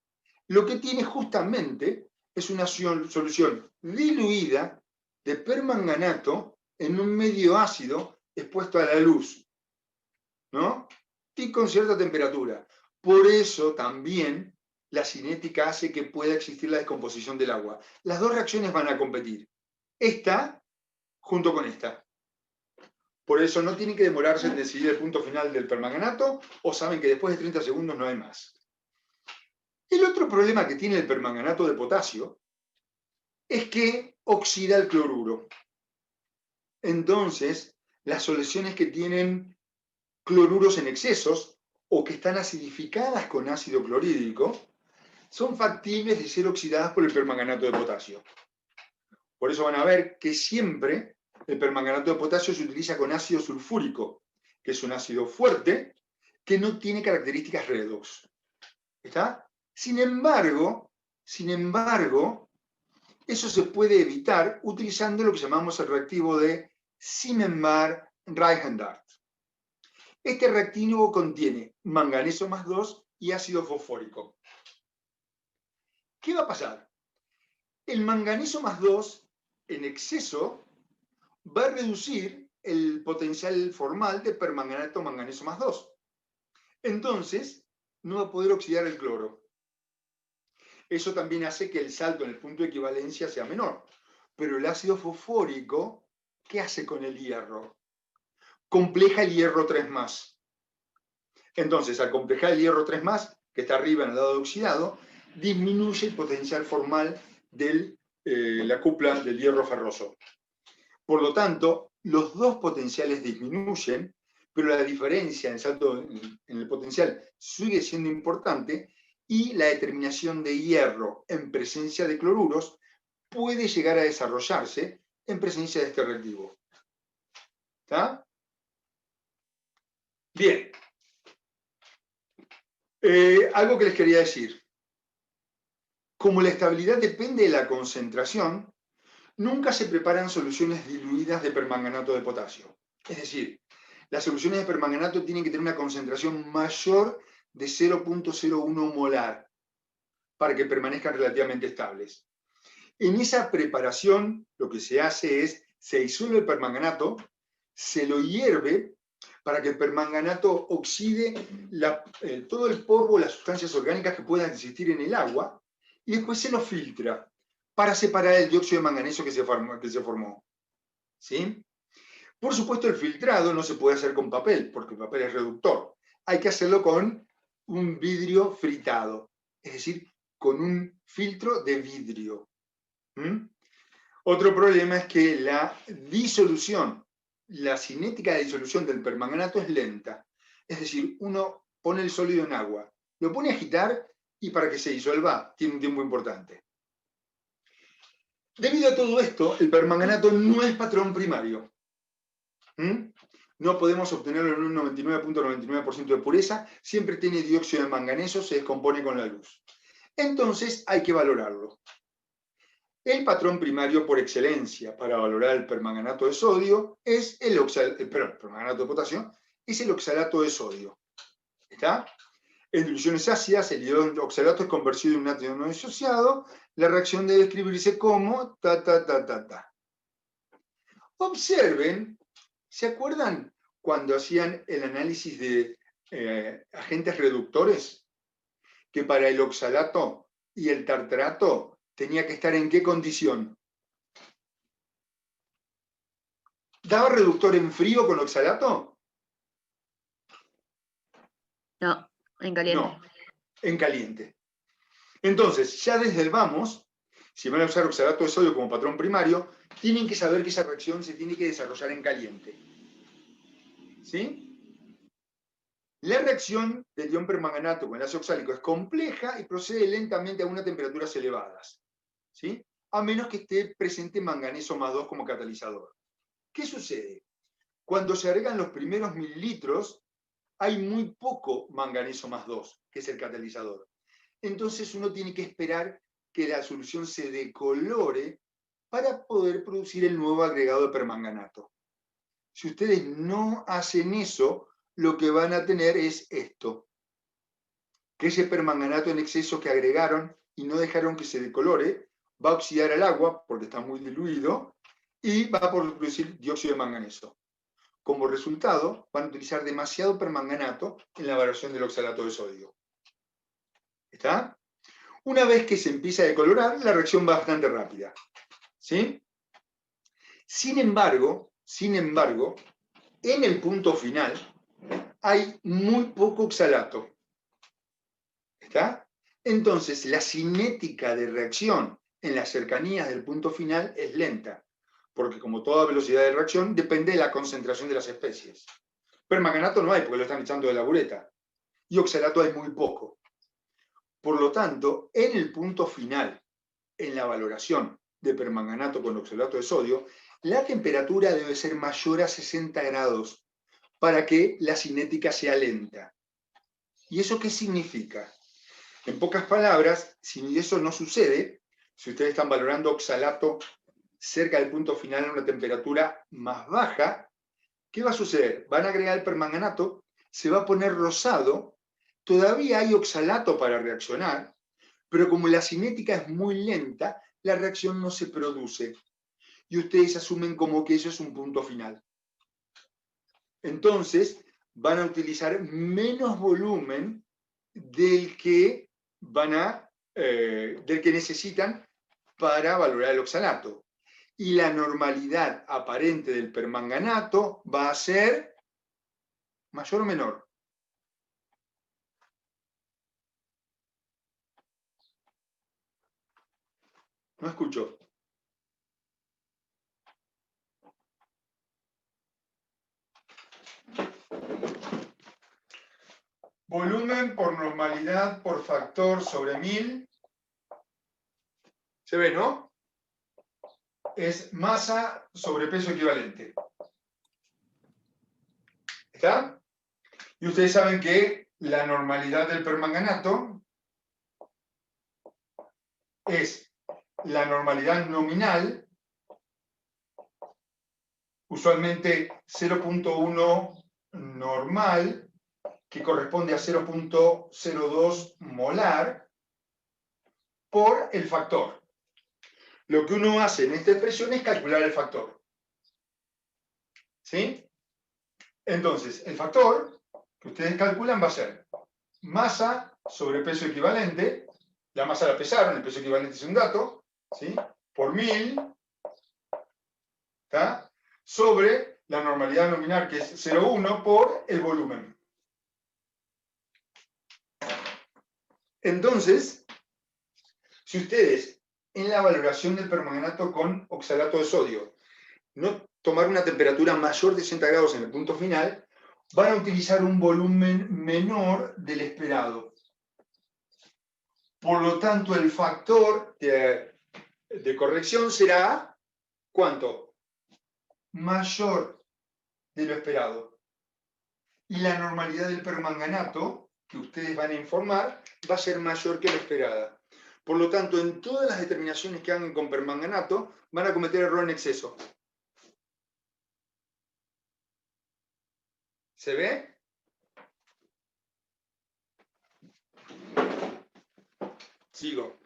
lo que tiene justamente es una solución diluida de permanganato en un medio ácido expuesto a la luz, ¿no? Y con cierta temperatura. Por eso también la cinética hace que pueda existir la descomposición del agua. Las dos reacciones van a competir. Esta junto con esta. Por eso no tienen que demorarse en decidir el punto final del permanganato o saben que después de 30 segundos no hay más. El otro problema que tiene el permanganato de potasio es que oxida el cloruro. Entonces, las soluciones que tienen cloruros en excesos o que están acidificadas con ácido clorhídrico son factibles de ser oxidadas por el permanganato de potasio. Por eso van a ver que siempre el permanganato de potasio se utiliza con ácido sulfúrico, que es un ácido fuerte que no tiene características redox. ¿Está? Sin embargo, eso se puede evitar utilizando lo que llamamos el reactivo de Siemens-Reichenbach. Este reactivo contiene manganeso más 2 y ácido fosfórico. ¿Qué va a pasar? El manganeso más 2 en exceso va a reducir el potencial formal de permanganato manganeso más 2. Entonces, no va a poder oxidar el cloro. Eso también hace que el salto en el punto de equivalencia sea menor. Pero el ácido fosfórico, ¿qué hace con el hierro? Compleja el hierro 3+. Entonces, al complejar el hierro 3+, que está arriba en el lado de oxidado, disminuye el potencial formal de la cupla del hierro ferroso. Por lo tanto, los dos potenciales disminuyen, pero la diferencia en salto en el potencial sigue siendo importante y la determinación de hierro en presencia de cloruros puede llegar a desarrollarse en presencia de este reactivo. ¿Está? Bien. Algo que les quería decir. Como la estabilidad depende de la concentración, nunca se preparan soluciones diluidas de permanganato de potasio. Es decir, Las soluciones de permanganato tienen que tener una concentración mayor de 0,01 molar para que permanezcan relativamente estables. En esa preparación, lo que se hace es, se disuelve el permanganato, se lo hierve para que el permanganato oxide todo el polvo, las sustancias orgánicas que puedan existir en el agua, y después se lo filtra para separar el dióxido de manganeso que se formó. ¿Sí? Por supuesto, el filtrado no se puede hacer con papel, porque el papel es reductor. Hay que hacerlo con un vidrio fritado, es decir, con un filtro de vidrio. Otro problema es que la disolución, la cinética de disolución del permanganato es lenta. Es decir, uno pone el sólido en agua, lo pone a agitar y para que se disuelva tiene un tiempo importante. Debido a todo esto, el permanganato no es patrón primario. No podemos obtenerlo en un 99,99% de pureza, siempre tiene dióxido de manganeso, se descompone con la luz. Entonces hay que valorarlo. El patrón primario por excelencia para valorar el permanganato de sodio es el permanganato de potasio, es el oxalato de sodio. ¿Está? En diluciones ácidas, el oxalato es convertido en un ácido no disociado, la reacción debe escribirse como Observen, ¿se acuerdan cuando hacían el análisis de agentes reductores? Que para el oxalato y el tartarato tenía que estar ¿en qué condición? ¿Daba reductor en frío con oxalato? No, en caliente. No, en caliente. Entonces, ya desde el vamos, si van a usar oxalato de sodio como patrón primario, tienen que saber que esa reacción se tiene que desarrollar en caliente. ¿Sí? La reacción del ion permanganato con el ácido oxálico es compleja y procede lentamente a unas temperaturas elevadas, ¿sí? A menos que esté presente manganeso más 2 como catalizador. ¿Qué sucede? Cuando se agregan los primeros mililitros, hay muy poco manganeso más 2, que es el catalizador. Entonces uno tiene que esperar que la solución se decolore para poder producir el nuevo agregado de permanganato. Si ustedes no hacen eso, lo que van a tener es esto, que ese permanganato en exceso que agregaron y no dejaron que se decolore, va a oxidar al agua porque está muy diluido y va a producir dióxido de manganeso. Como resultado, van a utilizar demasiado permanganato en la evaluación del oxalato de sodio. ¿Está? Una vez que se empieza a decolorar, la reacción va bastante rápida. ¿Sí? Sin embargo, en el punto final hay muy poco oxalato. ¿Está? Entonces, la cinética de reacción en las cercanías del punto final es lenta, porque como toda velocidad de reacción, depende de la concentración de las especies. Permanganato no hay, porque lo están echando de la bureta. Y oxalato hay muy poco. Por lo tanto, en el punto final, en la valoración de permanganato con oxalato de sodio, la temperatura debe ser mayor a 60 grados para que la cinética sea lenta. ¿Y eso qué significa? En pocas palabras, si eso no sucede, si ustedes están valorando oxalato cerca del punto final a una temperatura más baja, ¿qué va a suceder? Van a agregar el permanganato, se va a poner rosado, todavía hay oxalato para reaccionar, pero como la cinética es muy lenta, la reacción no se produce. Y ustedes asumen como que eso es un punto final. Entonces, van a utilizar menos volumen del que necesitan para valorar el oxalato. Y la normalidad aparente del permanganato va a ser mayor o menor. No escucho. Volumen por normalidad por factor sobre 1000. ¿Se ve, no? Es masa sobre peso equivalente. ¿Está? Y ustedes saben que la normalidad del permanganato es la normalidad nominal, usualmente 0,1 normal, que corresponde a 0.02 molar, por el factor. Lo que uno hace en esta expresión es calcular el factor. ¿Sí? Entonces, el factor que ustedes calculan va a ser masa sobre peso equivalente. La masa la pesaron, el peso equivalente es un dato, ¿sí? Por 1000, ¿tá? Sobre la normalidad nominal, que es 0,1, por el volumen. Entonces, si ustedes en la valoración del permanganato con oxalato de sodio no tomar una temperatura mayor de 60 grados en el punto final, van a utilizar un volumen menor del esperado. Por lo tanto, el factor de corrección será, ¿cuánto? Mayor de lo esperado. Y la normalidad del permanganato, que ustedes van a informar, va a ser mayor que la esperada. Por lo tanto, en todas las determinaciones que hagan con permanganato, van a cometer error en exceso. ¿Se ve? Sigo.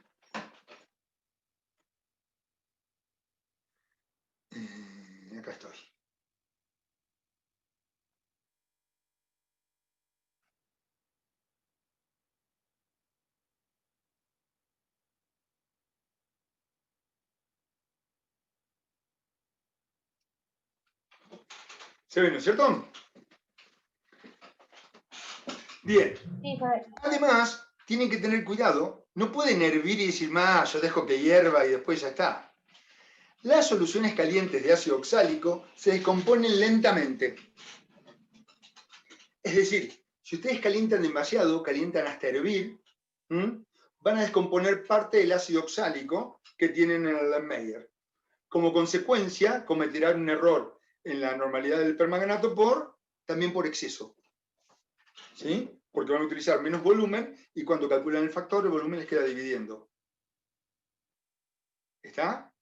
Acá estoy. ¿Se ve, no es cierto? Bien. Sí, Además, tienen que tener cuidado. No pueden hervir y decir, más, yo dejo que hierva y después ya está. Las soluciones calientes de ácido oxálico se descomponen lentamente. Es decir, si ustedes calientan demasiado, calientan hasta hervir, van a descomponer parte del ácido oxálico que tienen en el Landmeyer. Como consecuencia, cometerán un error en la normalidad del permanganato también por exceso. ¿Sí? Porque van a utilizar menos volumen y cuando calculan el factor, el volumen les queda dividiendo. ¿Está?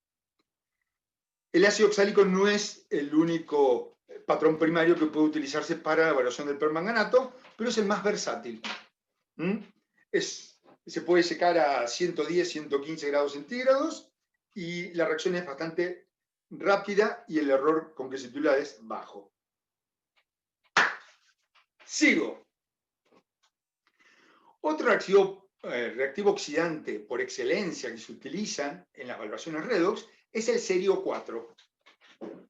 El ácido oxálico no es el único patrón primario que puede utilizarse para la evaluación del permanganato, pero es el más versátil. Se puede secar a 110, 115 grados centígrados y la reacción es bastante rápida y el error con que se titula es bajo. Sigo. Otro reactivo oxidante por excelencia que se utilizan en las evaluaciones redox es el serio 4.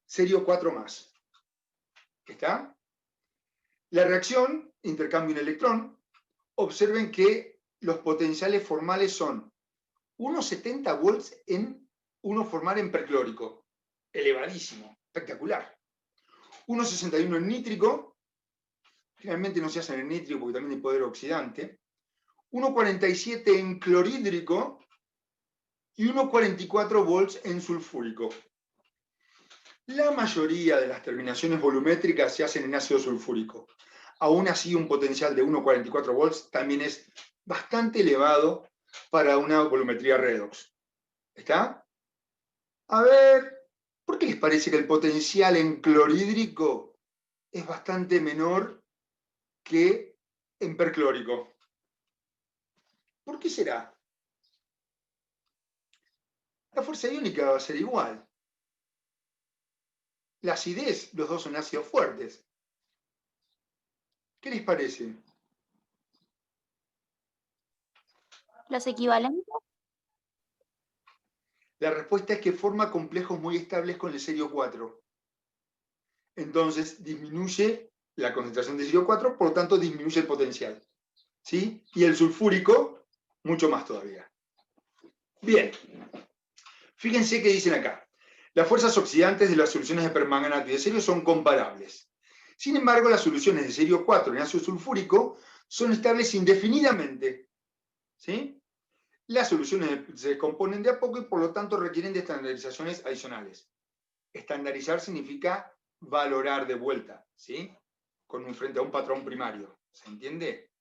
Serio 4+. ¿Está? La reacción, intercambio un electrón, observen que los potenciales formales son 1,70 volts en 1 formar en perclórico. Elevadísimo, espectacular. 1,61 en nítrico, finalmente no se hacen en nítrico porque también hay poder oxidante. 1,47 en clorhídrico y 1,44 volts en sulfúrico. La mayoría de las terminaciones volumétricas se hacen en ácido sulfúrico. Aún así, un potencial de 1,44 volts también es bastante elevado para una volumetría redox. ¿Está? A ver, ¿por qué les parece que el potencial en clorhídrico es bastante menor que en perclórico? ¿Por qué será? La fuerza iónica va a ser igual. La acidez, los dos son ácidos fuertes. ¿Qué les parece? ¿Los equivalentes? La respuesta es que forma complejos muy estables con el serio 4. Entonces disminuye la concentración de serio 4, por lo tanto disminuye el potencial. ¿Sí? Y el sulfúrico, mucho más todavía. Bien. Fíjense qué dicen acá. Las fuerzas oxidantes de las soluciones de permanganato y de serio son comparables. Sin embargo, las soluciones de serio 4 en ácido sulfúrico son estables indefinidamente. ¿Sí? Las soluciones se descomponen de a poco y por lo tanto requieren de estandarizaciones adicionales. Estandarizar significa valorar de vuelta, ¿sí? Frente a un patrón primario. ¿Se entiende?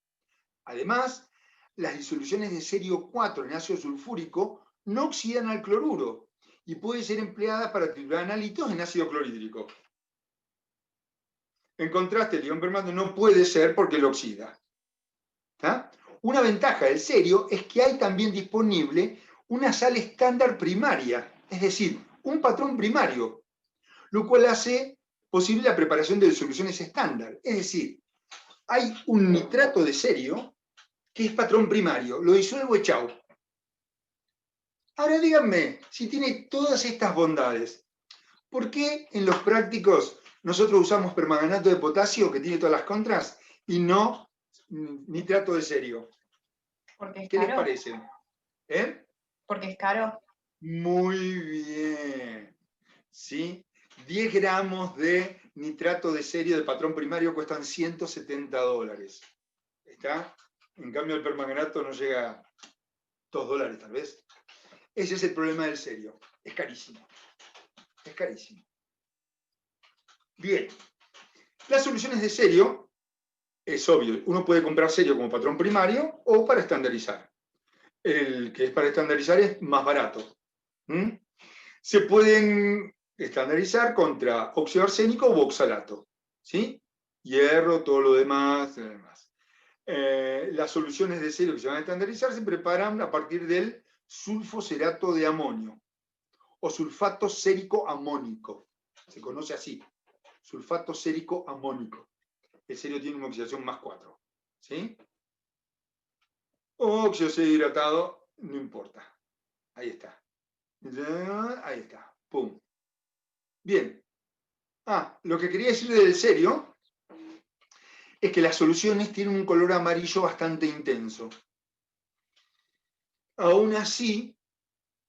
Además, las disoluciones de serio 4 en ácido sulfúrico no oxidan al cloruro y pueden ser empleadas para triturar analitos en ácido clorhídrico. En contraste, el ion permanganate no puede ser porque lo oxida. ¿Tá? Una ventaja del serio es que hay también disponible una sal estándar primaria, es decir, un patrón primario, lo cual hace posible la preparación de soluciones estándar. Es decir, hay un nitrato de serio que es patrón primario, lo disuelvo y chau. Ahora díganme, si tiene todas estas bondades, ¿por qué en los prácticos nosotros usamos permanganato de potasio, que tiene todas las contras, y no nitrato de serio? Porque es ¿Qué les caro. parece? ¿Eh? Porque es caro. Muy bien. ¿Sí? 10 gramos de nitrato de serio de patrón primario cuestan $170. ¿Está? En cambio el permanganato no llega a $2 tal vez. Ese es el problema del serio. Es carísimo. Es carísimo. Bien. Las soluciones de serio, es obvio, uno puede comprar serio como patrón primario o para estandarizar. El que es para estandarizar es más barato. Se pueden estandarizar contra óxido arsénico u oxalato. ¿Sí? Hierro, todo lo demás. Las soluciones de serio que se van a estandarizar se preparan a partir del sulfoserato de amonio o sulfato sérico amónico. Se conoce así, sulfato sérico amónico. El serio tiene una oxidación más 4. ¿Sí? O óxido serio hidratado, no importa. Ahí está. Ahí está. Pum. Bien. Lo que quería decir del serio es que las soluciones tienen un color amarillo bastante intenso. Aún así,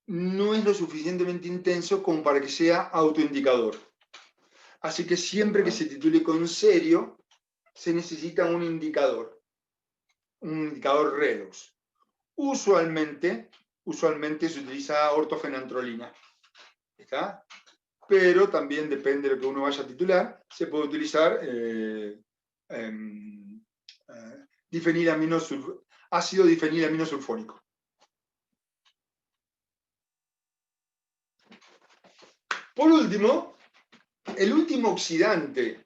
no es lo suficientemente intenso como para que sea autoindicador. Así que siempre que se titule con serio, se necesita un indicador redox. Usualmente se utiliza ortofenantrolina. ¿Está? Pero también depende de lo que uno vaya a titular, se puede utilizar ácido difenilaminosulfónico. Por último, el último oxidante.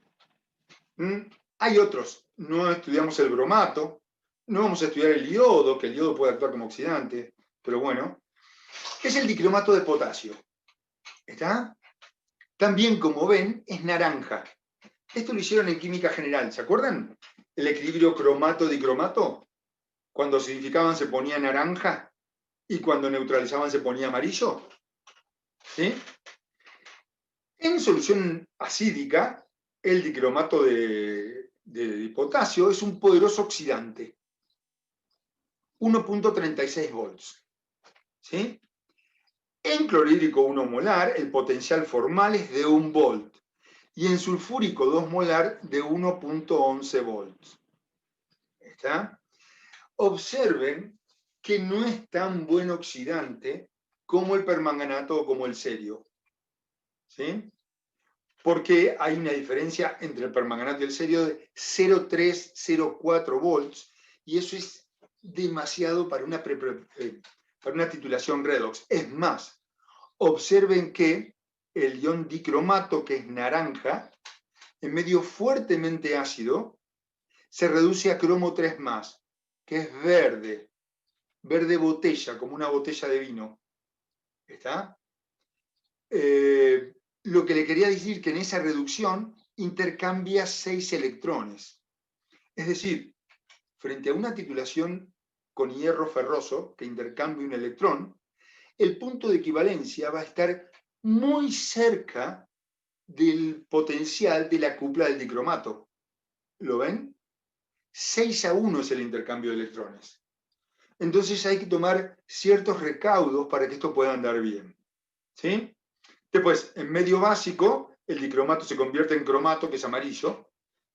Hay otros. No estudiamos el bromato, no vamos a estudiar el iodo, que el iodo puede actuar como oxidante, pero bueno, es el dicromato de potasio. ¿Está? También, como ven, es naranja. Esto lo hicieron en química general, ¿se acuerdan? El equilibrio cromato-dicromato. Cuando acidificaban se ponía naranja y cuando neutralizaban se ponía amarillo. ¿Sí? En solución acídica, el dicromato de potasio es un poderoso oxidante. 1.36 volts. ¿Sí? En clorhídrico 1 molar, el potencial formal es de 1 volt. Y en sulfúrico 2 molar de 1.11 volts. ¿Está? Observen que no es tan buen oxidante como el permanganato o como el serio. ¿Sí? Porque hay una diferencia entre el permanganato y el serio de 0,304 volts, y eso es demasiado para una titulación redox. Es más, observen que el ion dicromato, que es naranja, en medio fuertemente ácido, se reduce a cromo 3+, que es verde, verde botella, como una botella de vino. ¿Está? Lo que le quería decir que en esa reducción intercambia 6 electrones. Es decir, frente a una titulación con hierro ferroso que intercambia un electrón, el punto de equivalencia va a estar muy cerca del potencial de la cupla del dicromato. ¿Lo ven? 6-1 es el intercambio de electrones. Entonces hay que tomar ciertos recaudos para que esto pueda andar bien. ¿Sí? Después, en medio básico, el dicromato se convierte en cromato, que es amarillo.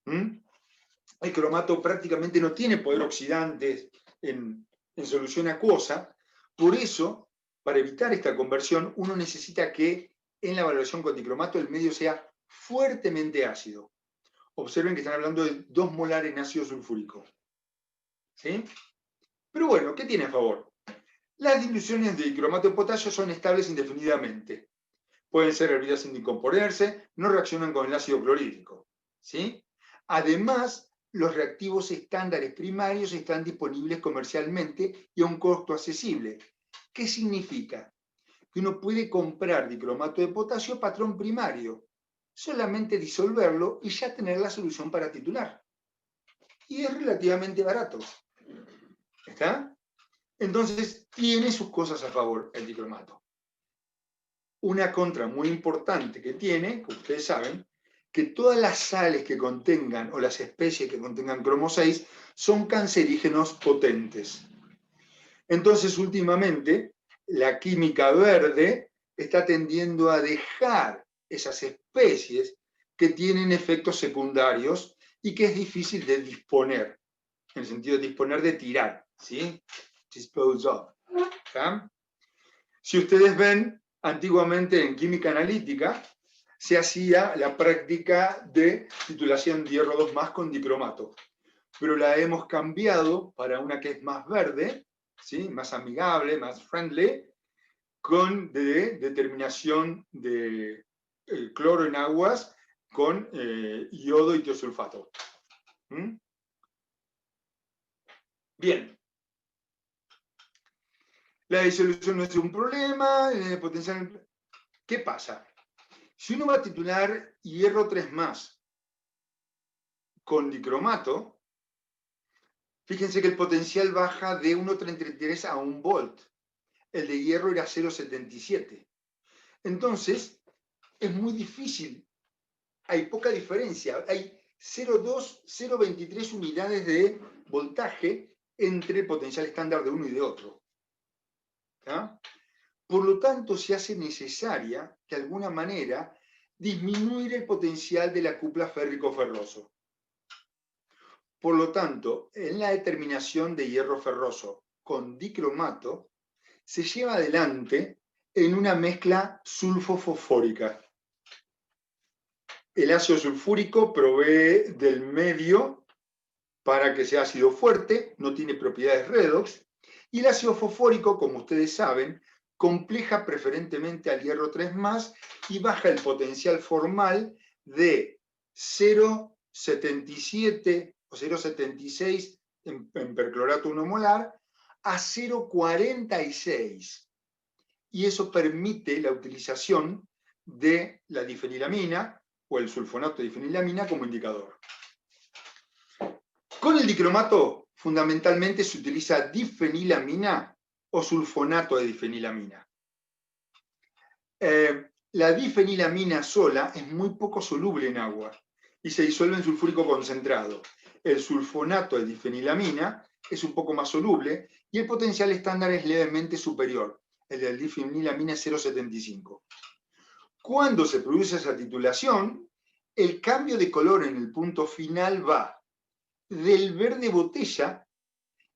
El cromato prácticamente no tiene poder oxidante en solución acuosa. Por eso, para evitar esta conversión, uno necesita que en la evaluación con dicromato el medio sea fuertemente ácido. Observen que están hablando de 2 molar en ácido sulfúrico. ¿Sí? Pero bueno, ¿qué tiene a favor? Las diluciones de dicromato de potasio son estables indefinidamente. Pueden ser hervidas sin decomponerse, no reaccionan con el ácido clorhídrico. ¿Sí? Además, los reactivos estándares primarios están disponibles comercialmente y a un costo accesible. ¿Qué significa? Que uno puede comprar dicromato de potasio patrón primario, solamente disolverlo y ya tener la solución para titular. Y es relativamente barato. ¿Está? Entonces, tiene sus cosas a favor el dicromato. Una contra muy importante que tiene, como ustedes saben, que todas las sales que contengan, o las especies que contengan cromo 6, son cancerígenos potentes. Entonces, últimamente, la química verde está tendiendo a dejar esas especies que tienen efectos secundarios y que es difícil de disponer, en el sentido de disponer de tirar, ¿sí? Dispose of. ¿Está? Si ustedes ven, antiguamente en química analítica se hacía la práctica de titulación de hierro 2+ con dicromato, pero la hemos cambiado para una que es más verde, ¿sí? Más amigable, más friendly, con determinación de cloro en aguas con yodo y tiosulfato. ¿Mm? Bien. La disolución no es un problema, potencial. ¿Qué pasa? Si uno va a titular hierro 3+ con dicromato, fíjense que el potencial baja de 1,33 a 1 volt. El de hierro era 0,77. Entonces, es muy difícil. Hay poca diferencia. Hay 0,2, 0,23 unidades de voltaje entre potencial estándar de uno y de otro. ¿Ah? Por lo tanto, se hace necesaria, de alguna manera, disminuir el potencial de la cupla férrico-ferroso. Por lo tanto, en la determinación de hierro ferroso con dicromato, se lleva adelante en una mezcla sulfo-fosfórica. El ácido sulfúrico provee del medio para que sea ácido fuerte, no tiene propiedades redox, y el ácido fosfórico, como ustedes saben, compleja preferentemente al hierro 3+ y baja el potencial formal de 0,77 o 0,76 en perclorato 1 molar a 0,46. Y eso permite la utilización de la difenilamina o el sulfonato de difenilamina como indicador. Con el dicromato, fundamentalmente se utiliza difenilamina o sulfonato de difenilamina. La difenilamina sola es muy poco soluble en agua y se disuelve en sulfúrico concentrado. El sulfonato de difenilamina es un poco más soluble y el potencial estándar es levemente superior. El de difenilamina es 0,75. Cuando se produce esa titulación, el cambio de color en el punto final va del verde botella.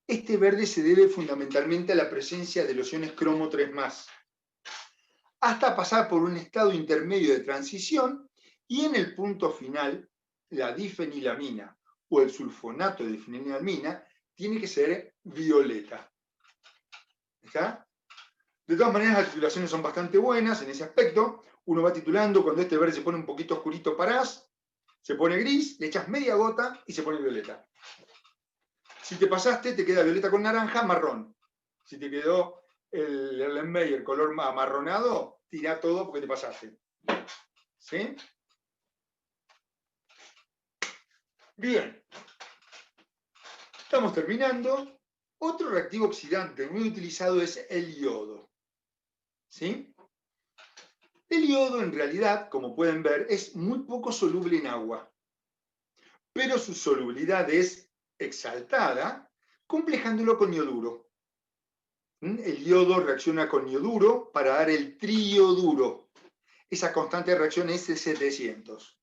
Este verde se debe fundamentalmente a la presencia de los iones cromo 3+, hasta pasar por un estado intermedio de transición y en el punto final, la difenilamina o el sulfonato de difenilamina tiene que ser violeta. ¿Está? De todas maneras, las titulaciones son bastante buenas en ese aspecto. Uno va titulando, cuando este verde se pone un poquito oscurito parás, se pone gris, le echas media gota y se pone violeta. Si te pasaste, te queda violeta con naranja, marrón. Si te quedó el Erlenmeyer color amarronado, tira todo porque te pasaste. ¿Sí? Bien. Estamos terminando. Otro reactivo oxidante muy utilizado es el yodo. ¿Sí? El yodo, en realidad, como pueden ver, es muy poco soluble en agua. Pero su solubilidad es exaltada, complejándolo con ioduro. El yodo reacciona con ioduro para dar el triioduro. Esa constante de reacción es 700.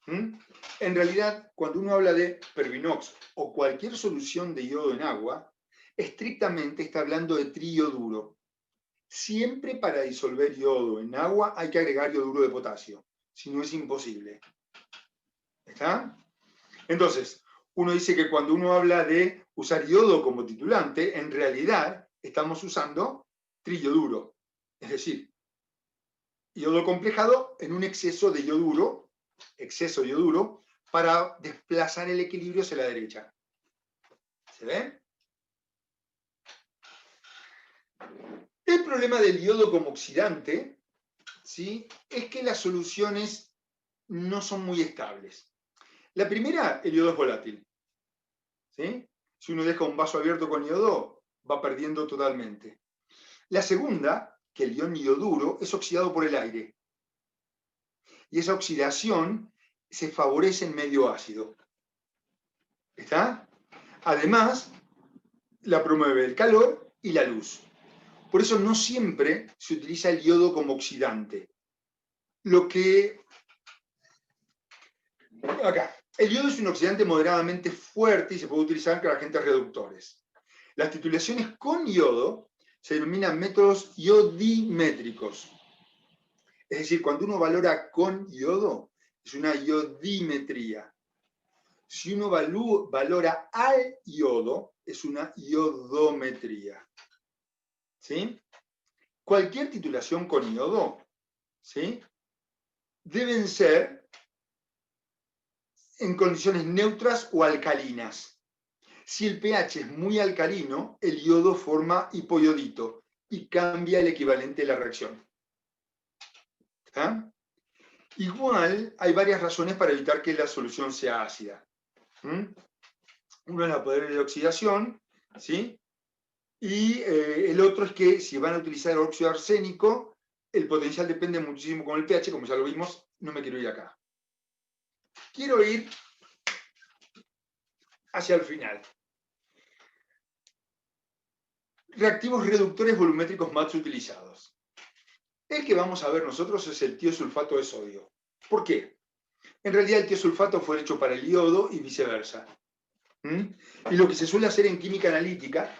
En realidad, cuando uno habla de Pervinox o cualquier solución de yodo en agua, estrictamente está hablando de triioduro. Siempre para disolver yodo en agua hay que agregar yoduro de potasio, si no es imposible. ¿Está? Entonces, uno dice que cuando uno habla de usar yodo como titulante, en realidad estamos usando triioduro, es decir, yodo complejado en un exceso de yoduro para desplazar el equilibrio hacia la derecha. ¿Se ve? El problema del yodo como oxidante, ¿sí?, es que las soluciones no son muy estables. La primera, el yodo es volátil. ¿Sí? Si uno deja un vaso abierto con yodo, va perdiendo totalmente. La segunda, que el ion yoduro, es oxidado por el aire. Y esa oxidación se favorece en medio ácido. ¿Está? Además, la promueve el calor y la luz. Por eso no siempre se utiliza el yodo como oxidante. Acá. El yodo es un oxidante moderadamente fuerte y se puede utilizar para agentes reductores. Las titulaciones con yodo se denominan métodos yodimétricos. Es decir, cuando uno valora con yodo, es una yodimetría. Si uno valora al yodo, es una yodometría. ¿Sí? Cualquier titulación con yodo, ¿sí?, deben ser en condiciones neutras o alcalinas. Si el pH es muy alcalino, el yodo forma hipoyodito y cambia el equivalente de la reacción. ¿Está? Igual, hay varias razones para evitar que la solución sea ácida. Uno es la poder de oxidación, ¿sí? Y el otro es que si van a utilizar el óxido arsénico, el potencial depende muchísimo con el pH, como ya lo vimos, no me quiero ir acá. Quiero ir hacia el final. Reactivos reductores volumétricos más utilizados. El que vamos a ver nosotros es el tiosulfato de sodio. ¿Por qué? En realidad el tiosulfato fue hecho para el yodo y viceversa. Y lo que se suele hacer en química analítica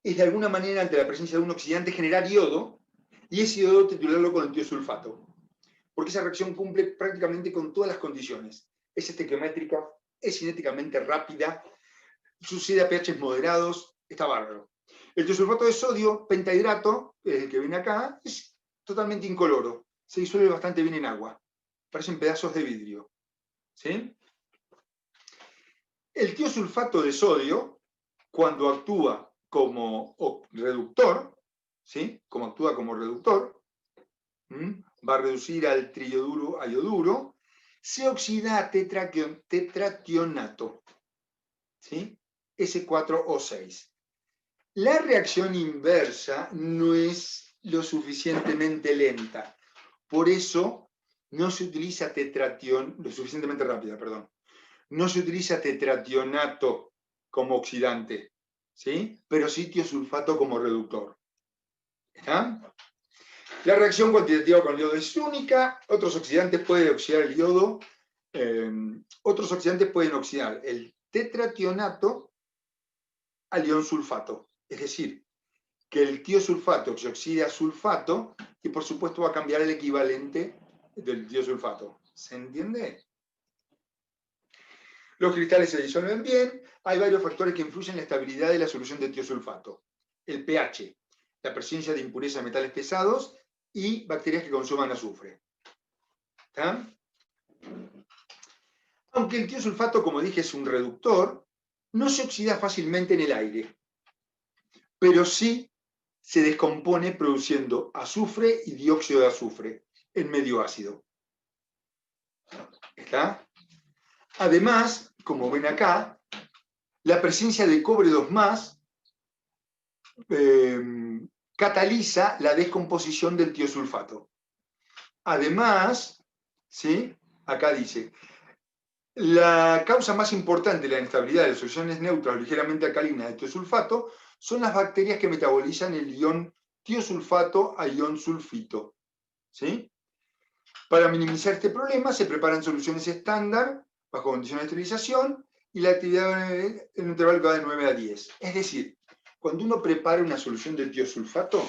es de alguna manera, ante la presencia de un oxidante, generar yodo y ese yodo titularlo con el tiosulfato. Porque esa reacción cumple prácticamente con todas las condiciones. Es estequiométrica, es cinéticamente rápida, sucede a pHs moderados, está bárbaro. El tiosulfato de sodio, pentahidrato, el que viene acá, es totalmente incoloro. Se disuelve bastante bien en agua. Parecen pedazos de vidrio. ¿Sí? El tiosulfato de sodio, cuando actúa como reductor, ¿sí?, como actúa como reductor, va a reducir al triyoduro a yoduro, se oxida a tetrationato, ¿sí?, S4O6. La reacción inversa no es lo suficientemente lenta, por eso no se utiliza lo suficientemente rápida, perdón. No se utiliza tetrationato como oxidante, ¿sí?, pero sí tiosulfato como reductor. ¿Está? La reacción cuantitativa con yodo es única. Otros oxidantes pueden oxidar el yodo. Otros oxidantes pueden oxidar el tetrationato al ion sulfato. Es decir, que el tiosulfato se oxida a sulfato y por supuesto va a cambiar el equivalente del tiosulfato. ¿Se entiende? Los cristales se disuelven bien. Hay varios factores que influyen en la estabilidad de la solución de tiosulfato. El pH, la presencia de impurezas de metales pesados y bacterias que consuman azufre. ¿Está? Aunque el tiosulfato, como dije, es un reductor, no se oxida fácilmente en el aire, pero sí se descompone produciendo azufre y dióxido de azufre en medio ácido. ¿Está? Además, como ven acá, la presencia de cobre 2+, cataliza la descomposición del tiosulfato. Además, ¿sí?, acá dice, la causa más importante de la inestabilidad de las soluciones neutras o ligeramente alcalinas de tiosulfato son las bacterias que metabolizan el ion tiosulfato a ion sulfito. ¿Sí? Para minimizar este problema se preparan soluciones estándar bajo condiciones de esterilización y la actividad en un intervalo que va de 9 a 10. Es decir, cuando uno prepara una solución de tiosulfato,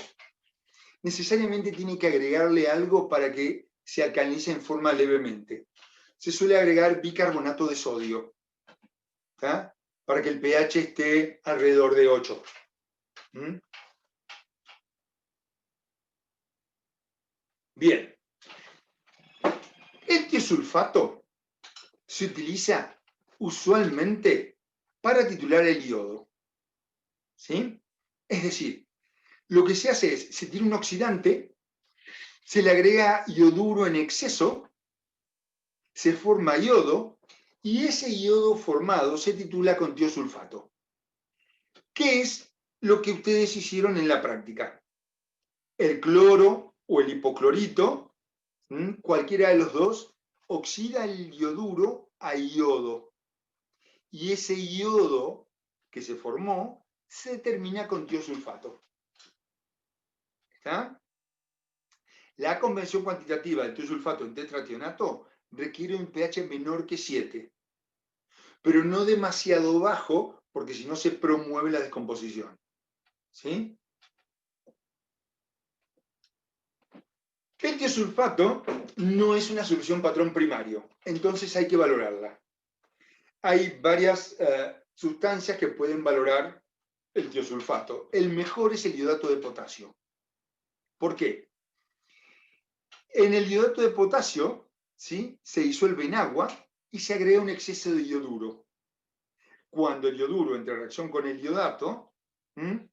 necesariamente tiene que agregarle algo para que se alcalinice en forma levemente. Se suele agregar bicarbonato de sodio, ¿tá?, para que el pH esté alrededor de 8. Bien. El tiosulfato, se utiliza usualmente para titular el iodo. ¿Sí? Es decir, lo que se hace es, se tiene un oxidante, se le agrega ioduro en exceso, se forma iodo, y ese iodo formado se titula con tiosulfato. ¿Qué es lo que ustedes hicieron en la práctica? El cloro o el hipoclorito, cualquiera de los dos, oxida el ioduro a iodo. Y ese iodo que se formó se termina con tiosulfato. ¿Está? La convención cuantitativa del tiosulfato en tetrationato requiere un pH menor que 7, pero no demasiado bajo, porque si no se promueve la descomposición. ¿Sí? El tiosulfato no es una solución patrón primario, entonces hay que valorarla. Hay varias sustancias que pueden valorar el tiosulfato. El mejor es el iodato de potasio. ¿Por qué? En el iodato de potasio, ¿sí?, se disuelve en agua y se agrega un exceso de ioduro. Cuando el ioduro entra en reacción con el iodato,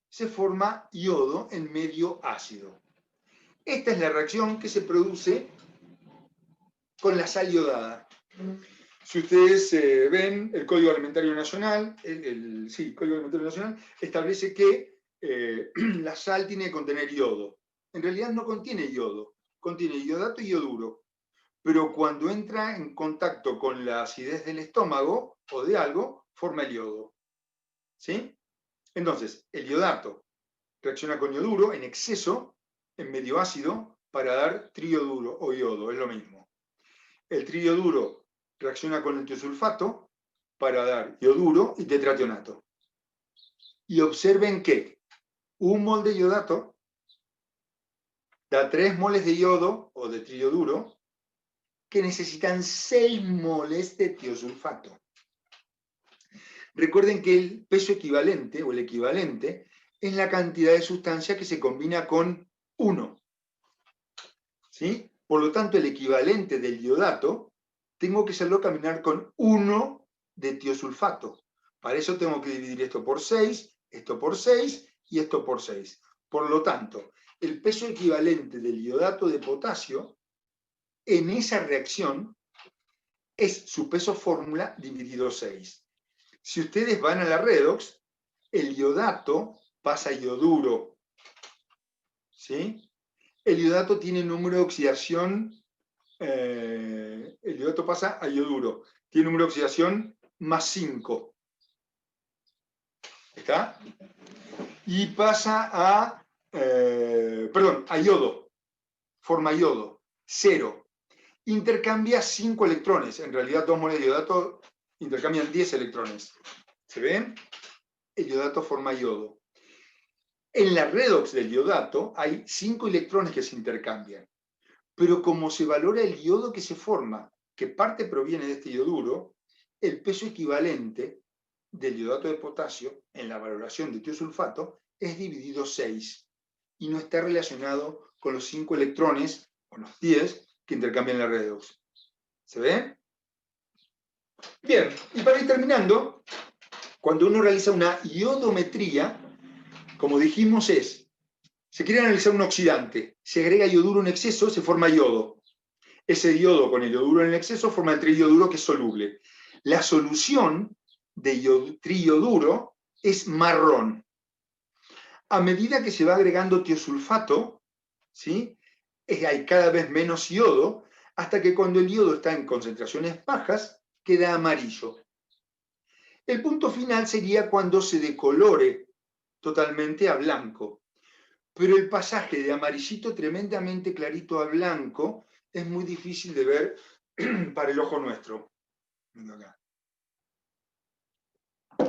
se forma iodo en medio ácido. Esta es la reacción que se produce con la sal iodada. Si ustedes ven, el Código Alimentario Nacional, Código Alimentario Nacional establece que la sal tiene que contener yodo. En realidad no contiene yodo, contiene iodato y ioduro. Pero cuando entra en contacto con la acidez del estómago o de algo, forma el yodo. ¿Sí? Entonces, el iodato reacciona con ioduro en exceso, en medio ácido, para dar triioduro o yodo, es lo mismo. El triioduro reacciona con el tiosulfato para dar ioduro y tetrationato. Y observen que un mol de iodato da 3 moles de yodo o de triioduro que necesitan 6 moles de tiosulfato. Recuerden que el peso equivalente o el equivalente es la cantidad de sustancia que se combina con 1. ¿Sí? Por lo tanto, el equivalente del iodato tengo que hacerlo caminar con 1 de tiosulfato. Para eso tengo que dividir esto por 6 y esto por 6. Por lo tanto, el peso equivalente del iodato de potasio en esa reacción es su peso fórmula dividido 6. Si ustedes van a la redox, el iodato pasa a ioduro. ¿Sí? El iodato tiene número de oxidación, el iodato pasa a ioduro, tiene número de oxidación más 5. ¿Está? Y pasa a, a yodo, forma yodo, 0. Intercambia 5 electrones, en realidad 2 moles de iodato intercambian 10 electrones. ¿Se ven? El iodato forma yodo. En la redox del iodato hay 5 electrones que se intercambian, pero como se valora el yodo que se forma, que parte proviene de este ioduro, el peso equivalente del iodato de potasio en la valoración de tiosulfato es dividido 6 y no está relacionado con los 5 electrones, o los 10, que intercambian la redox. ¿Se ve? Bien, y para ir terminando, cuando uno realiza una iodometría, como dijimos, se quiere analizar un oxidante, se agrega ioduro en exceso, se forma yodo. Ese yodo con el ioduro en exceso forma el triioduro, que es soluble. La solución de triioduro es marrón. A medida que se va agregando tiosulfato, ¿sí?, hay cada vez menos yodo, hasta que cuando el yodo está en concentraciones bajas, queda amarillo. El punto final sería cuando se decolore totalmente a blanco. Pero el pasaje de amarillito tremendamente clarito a blanco es muy difícil de ver para el ojo nuestro.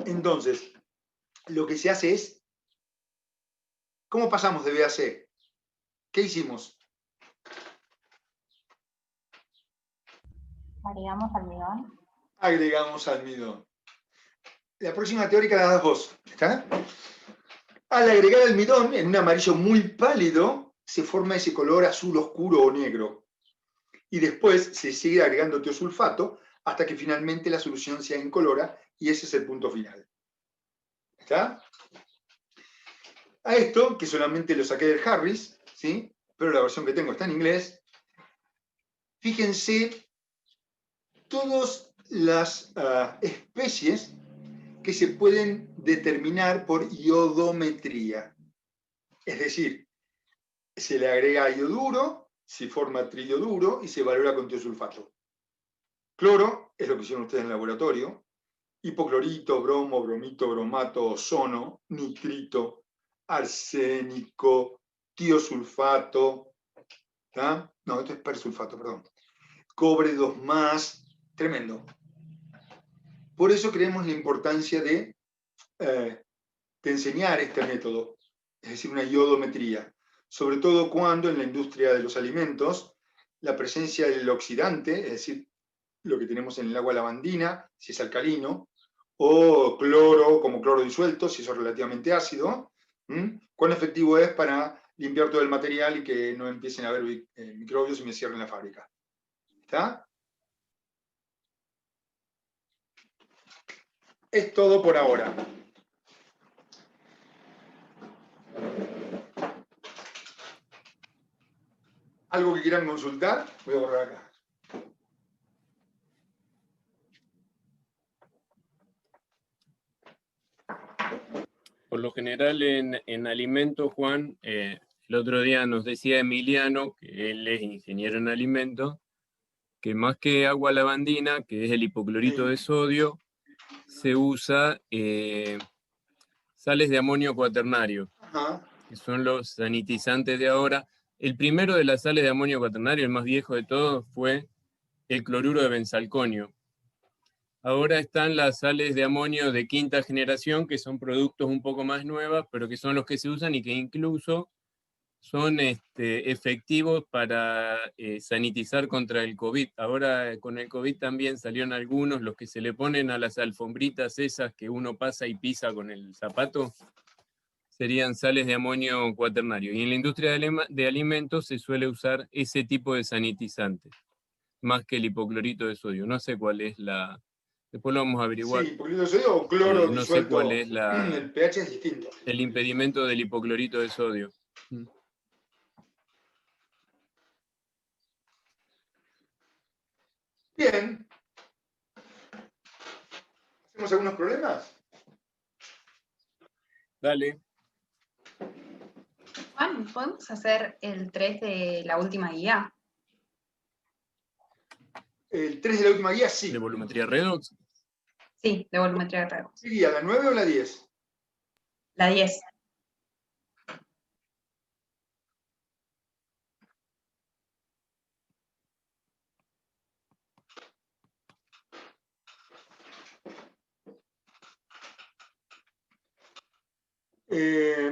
Entonces, lo que se hace es, ¿cómo pasamos de B a C? ¿Qué hicimos? Agregamos almidón. Agregamos almidón. La próxima teórica la das vos, ¿está? Al agregar almidón en un amarillo muy pálido, se forma ese color azul oscuro o negro. Y después se sigue agregando tiosulfato hasta que finalmente la solución sea incolora, y ese es el punto final. ¿Está? A esto, que solamente lo saqué del Harris, ¿sí? Pero la versión que tengo está en inglés, fíjense todas las especies que se pueden determinar por iodometría. Es decir, se le agrega ioduro, se forma triioduro y se valora con tiosulfato. Cloro es lo que hicieron ustedes en el laboratorio. Hipoclorito, bromo, bromito, bromato, ozono, nitrito, arsénico, tiosulfato. ¿Ah? No, esto es persulfato, perdón. Cobre 2+, tremendo. Por eso creemos la importancia de enseñar este método, es decir, una iodometría, sobre todo cuando en la industria de los alimentos la presencia del oxidante, es decir, lo que tenemos en el agua lavandina, si es alcalino, o cloro como cloro disuelto, si eso es relativamente ácido, cuán efectivo es para limpiar todo el material y que no empiecen a haber microbios y me cierren la fábrica. ¿Está? Es todo por ahora. ¿Algo que quieran consultar? Voy a borrar acá. Por lo general en alimentos, Juan, el otro día nos decía Emiliano, que él es ingeniero en alimentos, que más que agua lavandina, que es el hipoclorito de sodio, se usa sales de amonio cuaternario, que son los sanitizantes de ahora. El primero de las sales de amonio cuaternario, el más viejo de todos, fue el cloruro de benzalconio. Ahora están las sales de amonio de quinta generación, que son productos un poco más nuevos, pero que son los que se usan y que incluso son efectivos para sanitizar contra el COVID. Ahora con el COVID también salieron algunos, los que se le ponen a las alfombritas esas que uno pasa y pisa con el zapato, serían sales de amonio cuaternario. Y en la industria de alimentos se suele usar ese tipo de sanitizante, más que el hipoclorito de sodio. No sé cuál es la... Después lo vamos a averiguar. Sí, hipoclorito de sodio o cloro No disuelto. sé cuál es El pH es distinto. el impedimento del hipoclorito de sodio. Bien. ¿Hacemos algunos problemas? Dale. Juan, ¿podemos hacer el 3 de la última guía? El 3 de la última guía, sí. ¿De volumetría redox? Sí, de volumetría de redox. ¿Qué guía, la 9 o la 10? La 10.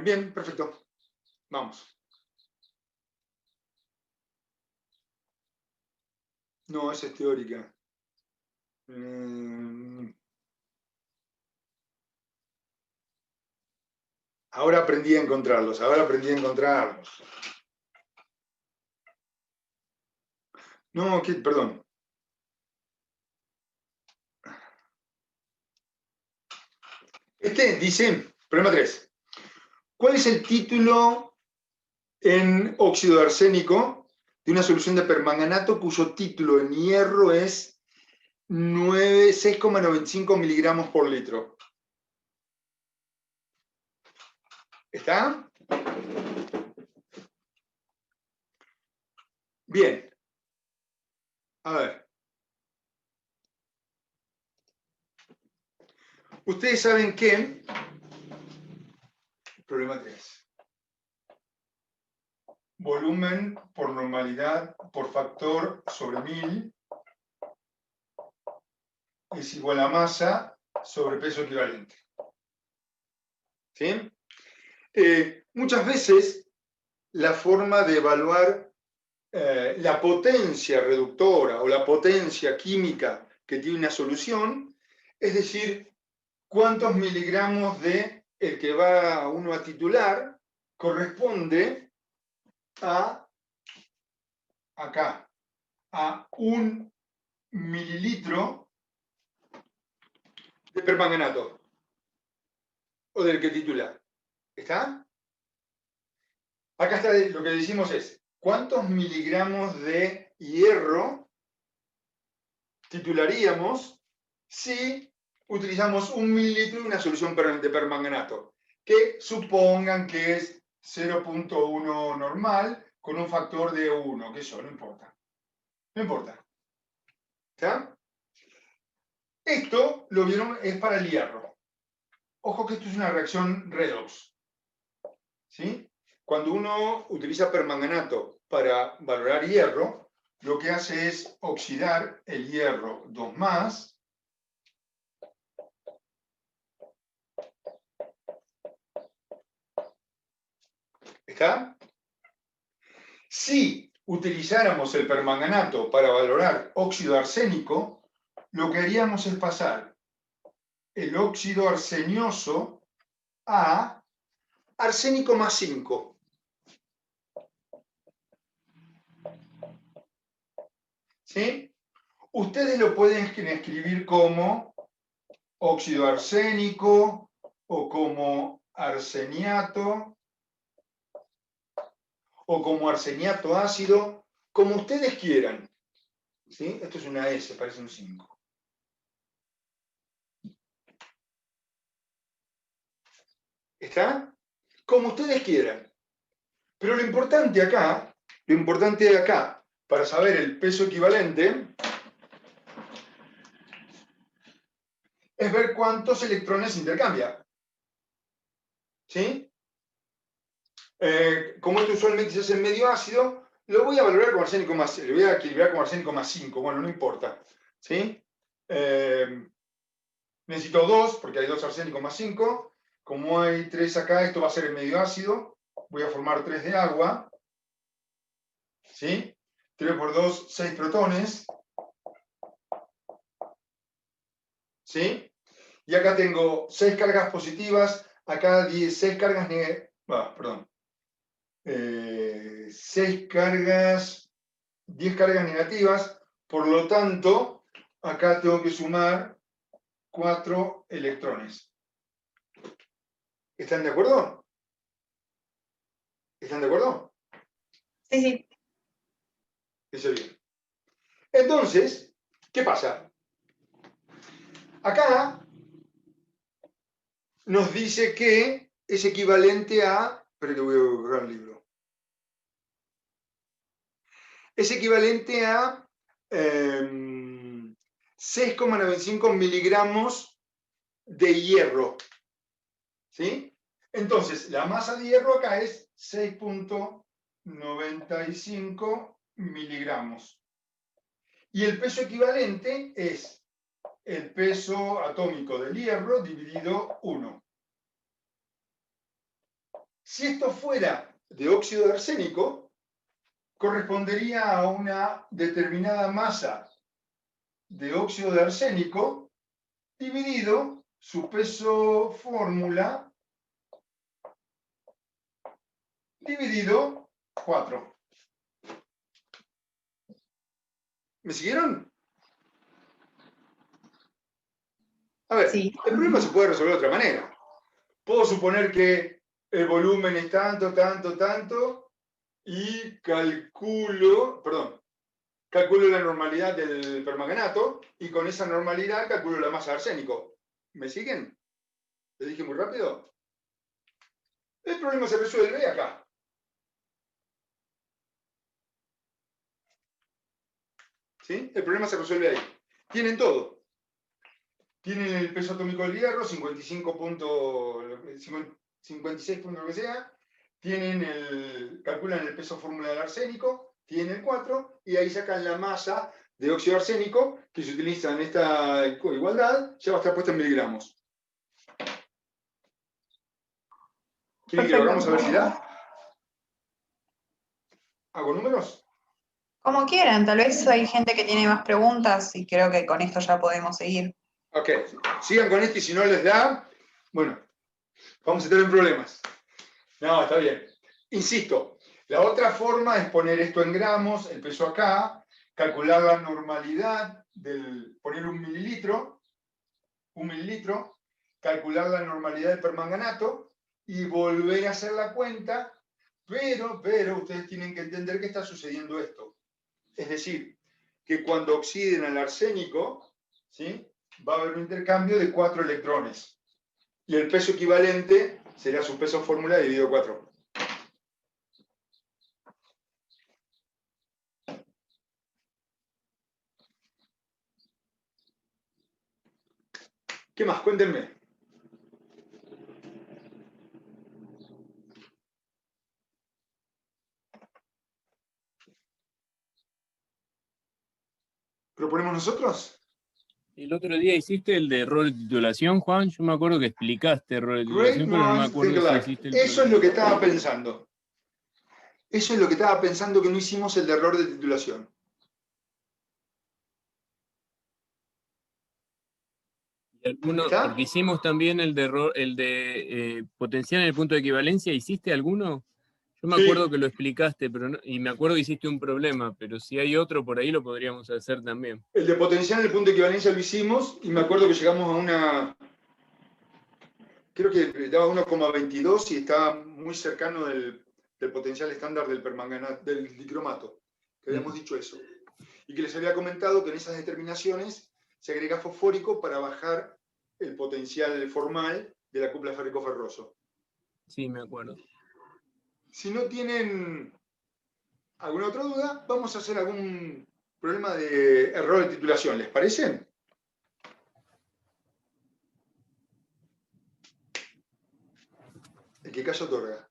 Bien, perfecto. Vamos. No, esa es teórica. Ahora aprendí a encontrarlos, No, perdón. Este dice, problema 3. ¿Cuál es el título en óxido de arsénico de una solución de permanganato cuyo título en hierro es 6,95 miligramos por litro? ¿Está? Bien. A ver. Ustedes saben que... Problema 3. Volumen por normalidad por factor sobre 1000 es igual a masa sobre peso equivalente. ¿Sí? Muchas veces la forma de evaluar la potencia reductora o la potencia química que tiene una solución, es decir, cuántos miligramos de el que va uno a titular corresponde a acá, a 1 mililitro de permanganato. O del que titula. ¿Está? Acá está, lo que decimos es, ¿cuántos miligramos de hierro titularíamos si utilizamos 1 mililitro de una solución de permanganato? Que supongan que es 0.1 normal con un factor de 1, que eso no importa. No importa. ¿Está? Esto, lo vieron, es para el hierro. Ojo que esto es una reacción redox. ¿Sí? Cuando uno utiliza permanganato para valorar hierro, lo que hace es oxidar el hierro 2+, ¿está? Si utilizáramos el permanganato para valorar óxido arsénico, lo que haríamos es pasar el óxido arsenioso a arsénico más 5. ¿Sí? Ustedes lo pueden escribir como óxido arsénico o como arseniato o como arseniato ácido, como ustedes quieran. ¿Sí? Esto es una S, parece un 5. ¿Está? Como ustedes quieran. Pero lo importante de acá, para saber el peso equivalente, es ver cuántos electrones intercambia. ¿Sí? Como esto usualmente se hace en medio ácido, lo voy a valorar como arsénico más, lo voy a equilibrar como arsénico más 5. Bueno, no importa. ¿Sí? Necesito 2, porque hay 2 arsénicos más 5. Como hay 3 acá, esto va a ser en medio ácido. Voy a formar 3 de agua. ¿Sí? 3 por 2, 6 protones. ¿Sí? Y acá tengo 6 cargas positivas, acá 6 cargas negativas. 6 cargas, 10 cargas negativas. Por lo tanto, acá tengo que sumar 4 electrones. ¿Están de acuerdo? ¿Están de acuerdo? Sí, sí. Eso bien. Entonces, ¿qué pasa? Acá nos dice que es equivalente a... Espera que voy a borrar el libro. Es equivalente a 6,95 miligramos de hierro. ¿Sí? Entonces, la masa de hierro acá es 6,95 miligramos. Y el peso equivalente es el peso atómico del hierro dividido 1. Si esto fuera de óxido de arsénico, correspondería a una determinada masa de óxido de arsénico dividido su peso fórmula dividido 4. ¿Me siguieron? A ver, Sí. el problema se puede resolver de otra manera. Puedo suponer que el volumen es tanto, tanto, tanto, y calculo la normalidad del permanganato, y con esa normalidad calculo la masa de arsénico. ¿Me siguen? ¿Les dije muy rápido? El problema se resuelve acá. ¿Sí? El problema se resuelve ahí. Tienen todo. Tienen el peso atómico del hierro, 56 puntos lo que sea. Calculan el peso fórmula del arsénico, tienen el 4, y ahí sacan la masa de óxido arsénico que se utiliza en esta igualdad, ya va a estar puesta en miligramos. ¿Quieren que lo hagamos a ver si da? ¿Hago números? Como quieran, tal vez hay gente que tiene más preguntas y creo que con esto ya podemos seguir. Ok, sigan con esto y si no les da, bueno, vamos a tener problemas. No, está bien. Insisto, la otra forma es poner esto en gramos, el peso acá, calcular la normalidad poner un mililitro, calcular la normalidad del permanganato y volver a hacer la cuenta, pero ustedes tienen que entender que está sucediendo esto. Es decir, que cuando oxiden al arsénico, ¿sí?, va a haber un intercambio de 4 electrones. Y el peso equivalente será su peso fórmula dividido 4. ¿Qué más? Cuéntenme. ¿Proponemos nosotros? El otro día hiciste el de error de titulación, Juan. Yo me acuerdo que explicaste error de Great titulación, pero no me minds think acuerdo si alike. hiciste el Eso es problema. lo que estaba pensando. Eso es lo que estaba pensando, que no hicimos el de error de titulación. Y alguno, ¿Está? porque hicimos también el de error, potencial en el punto de equivalencia. ¿Hiciste alguno? Yo me acuerdo Sí. que lo explicaste, pero y me acuerdo que hiciste un problema, pero si hay otro por ahí lo podríamos hacer también. El de potencial en el punto de equivalencia lo hicimos y me acuerdo que llegamos a una... Creo que daba 1,22 y estaba muy cercano del potencial estándar del permanganato, del dicromato, que habíamos dicho eso. Y que les había comentado que en esas determinaciones se agrega fosfórico para bajar el potencial formal de la cupla férrico-ferroso. Sí, me acuerdo. Si no tienen alguna otra duda, vamos a hacer algún problema de error de titulación, ¿les parece? El que calla otorga.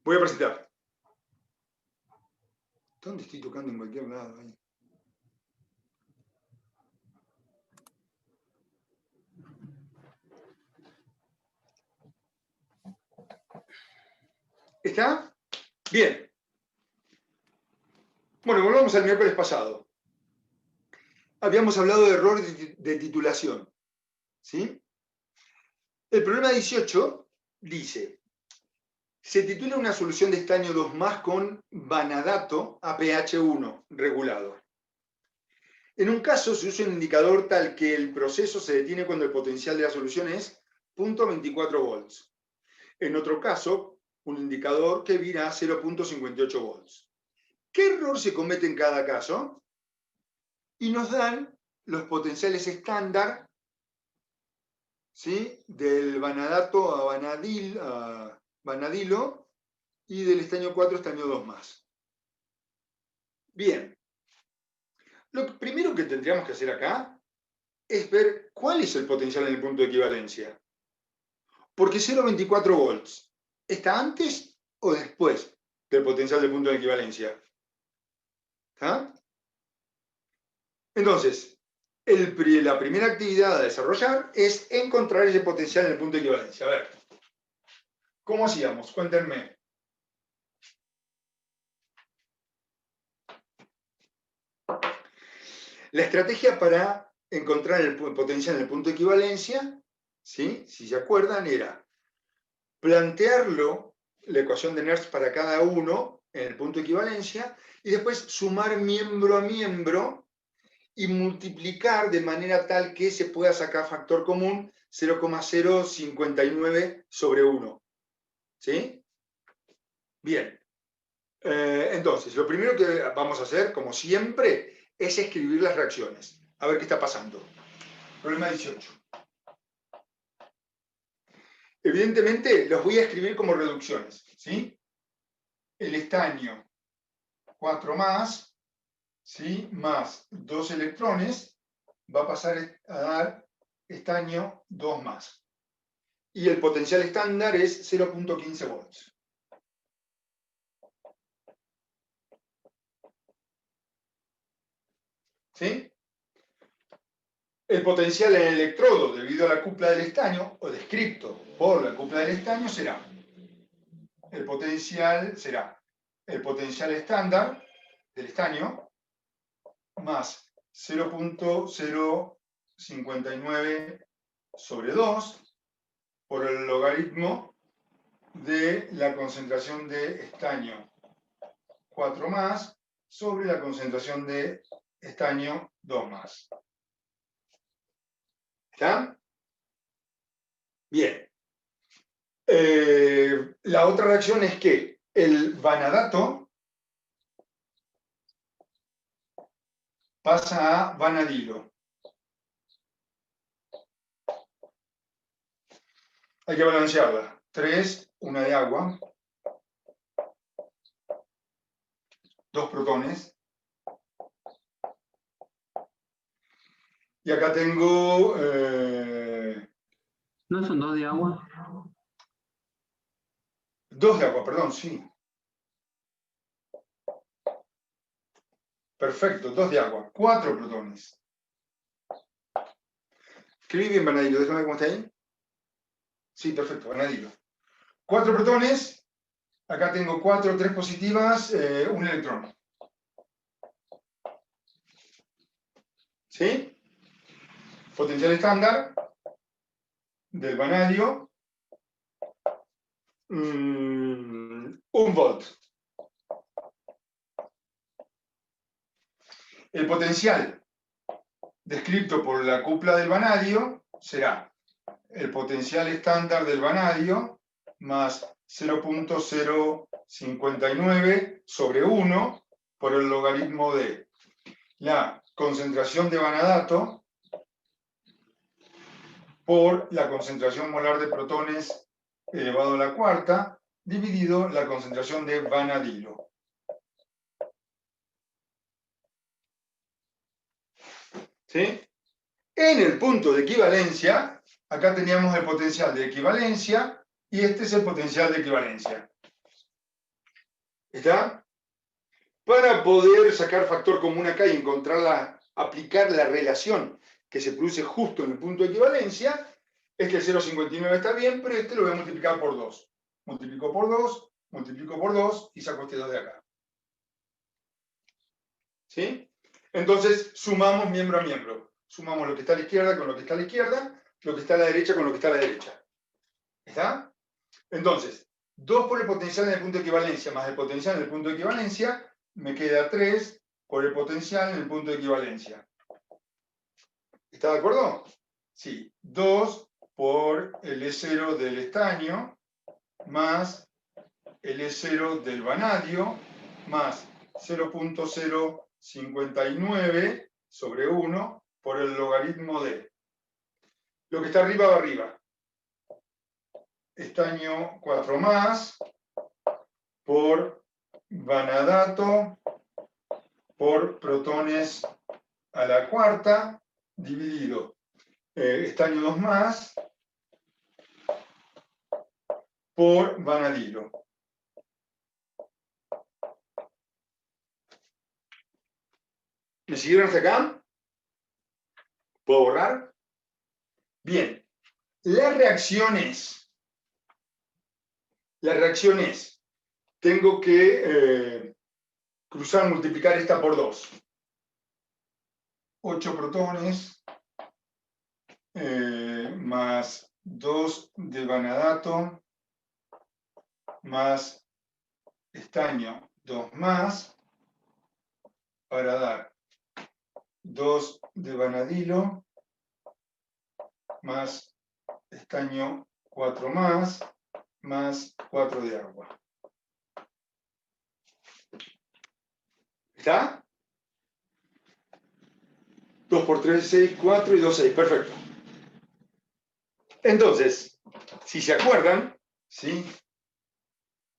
Voy a presentar. ¿Dónde estoy tocando en cualquier lado? Ahí. ¿Está? Bien. Bueno, volvamos al miércoles pasado. Habíamos hablado de error de titulación. ¿Sí? El problema 18 dice: se titula una solución de estaño 2+ con vanadato a pH 1 regulado. En un caso se usa un indicador tal que el proceso se detiene cuando el potencial de la solución es 0.24 volts. En otro caso, un indicador que vira a 0.58 volts. ¿Qué error se comete en cada caso? Y nos dan los potenciales estándar, ¿sí?, del vanadato a vanadilo y del estaño 4 estaño 2+. Bien. Lo primero que tendríamos que hacer acá es ver cuál es el potencial en el punto de equivalencia. Porque 0.24 volts, ¿está antes o después del potencial del punto de equivalencia? ¿Está? Entonces, la primera actividad a desarrollar es encontrar ese potencial en el punto de equivalencia. A ver, ¿cómo hacíamos? Cuéntenme. La estrategia para encontrar el potencial en el punto de equivalencia, ¿sí?, si se acuerdan, era plantearlo, la ecuación de Nernst para cada uno en el punto de equivalencia, y después sumar miembro a miembro y multiplicar de manera tal que se pueda sacar factor común 0,059 sobre 1. ¿Sí? Bien. Entonces, lo primero que vamos a hacer, como siempre, es escribir las reacciones. A ver qué está pasando. Problema 18. Evidentemente, los voy a escribir como reducciones. ¿Sí? El estaño 4+, ¿sí?, más 2 electrones, va a pasar a dar estaño 2+. Y el potencial estándar es 0.15 volts. ¿Sí? El potencial en el electrodo, debido a la cupla del estaño, o descrito por la cupla del estaño, será el potencial estándar del estaño más 0.059 sobre 2 por el logaritmo de la concentración de estaño 4 más sobre la concentración de estaño 2 más. ¿Está? Bien. La otra reacción es que el vanadato pasa a vanadilo. Hay que balancearla. 3, una de agua, 2 protones. Y acá tengo... ¿No son 2 de agua? 2 de agua, perdón, sí. Perfecto, 2 de agua, 4 protones. Escribí bien vanadilo, déjame ver cómo está ahí. Sí, perfecto, vanadilo. 4 protones, acá tengo 4, 3 positivas, un electrón. ¿Sí? Potencial estándar del vanadio, 1 volt. El potencial descrito por la cupla del vanadio será el potencial estándar del vanadio más 0.059 sobre 1 por el logaritmo de la concentración de vanadato por la concentración molar de protones elevado a la cuarta dividido la concentración de vanadilo. ¿Sí? En el punto de equivalencia, acá teníamos el potencial de equivalencia y este es el potencial de equivalencia. ¿Está? Para poder sacar factor común acá y aplicar la relación que se produce justo en el punto de equivalencia, este 0,59 está bien, pero este lo voy a multiplicar por 2. Multiplico por 2 y saco este 2 de acá. ¿Sí? Entonces sumamos miembro a miembro. Sumamos lo que está a la izquierda con lo que está a la izquierda, lo que está a la derecha con lo que está a la derecha. ¿Está? Entonces, 2 por el potencial en el punto de equivalencia más el potencial en el punto de equivalencia, me queda 3 por el potencial en el punto de equivalencia. ¿Está de acuerdo? Sí. 2 por el E0 del estaño más el E0 del vanadio más 0.059 sobre 1 por el logaritmo de lo que está arriba va arriba. Estaño 4 más por vanadato por protones a la cuarta dividido estaño 2 más por vanadilo. ¿Me siguieron hasta acá? ¿Puedo borrar? Bien. Las reacciones, tengo que multiplicar esta por 2. 8 protones más 2 de vanadato más estaño 2 más para dar 2 de vanadilo más estaño 4 más 4 de agua. ¿Está? 2 por 3, 6, 4 y 2, 6. Perfecto. Entonces, si se acuerdan, ¿sí?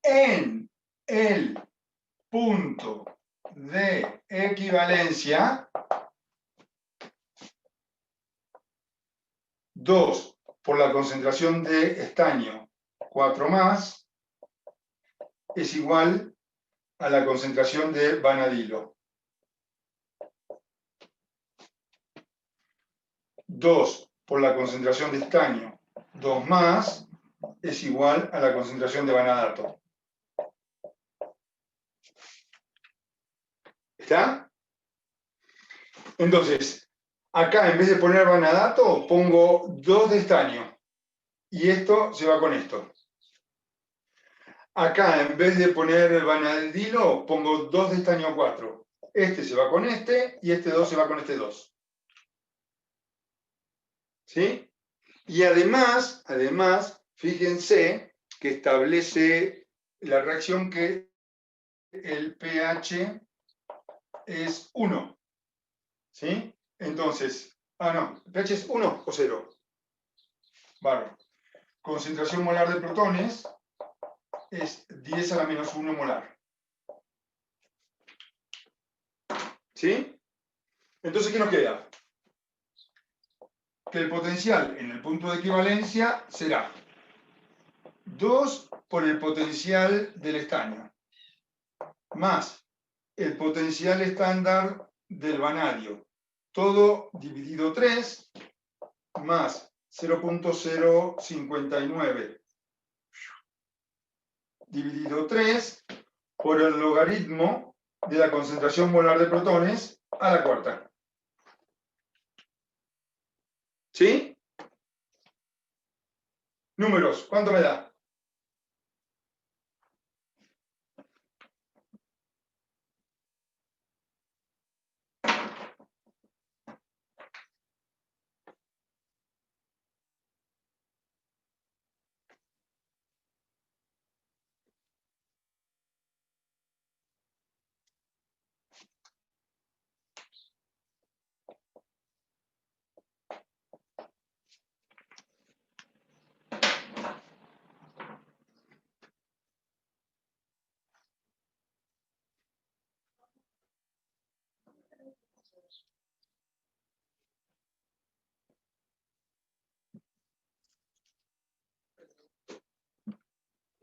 En el punto de equivalencia, 2 por la concentración de estaño 4 más es igual a la concentración de vanadilo. 2 por la concentración de estaño 2 más es igual a la concentración de vanadato. ¿Está? Entonces, acá en vez de poner vanadato, pongo 2 de estaño y esto se va con esto. Acá, en vez de poner vanadilo, pongo 2 de estaño 4. Este se va con este, y este 2 se va con este 2. ¿Sí? Y además, fíjense que establece la reacción que el pH es 1. ¿Sí? Entonces, no, pH es 1 o 0. Vale. Concentración molar de protones es 10 a la menos 1 molar. ¿Sí? Entonces, ¿qué nos queda? Que el potencial en el punto de equivalencia será 2 por el potencial del estaño, más el potencial estándar del vanadio, todo dividido 3, más 0.059 dividido 3 por el logaritmo de la concentración molar de protones a la cuarta. ¿Sí? Números, ¿cuánto me da?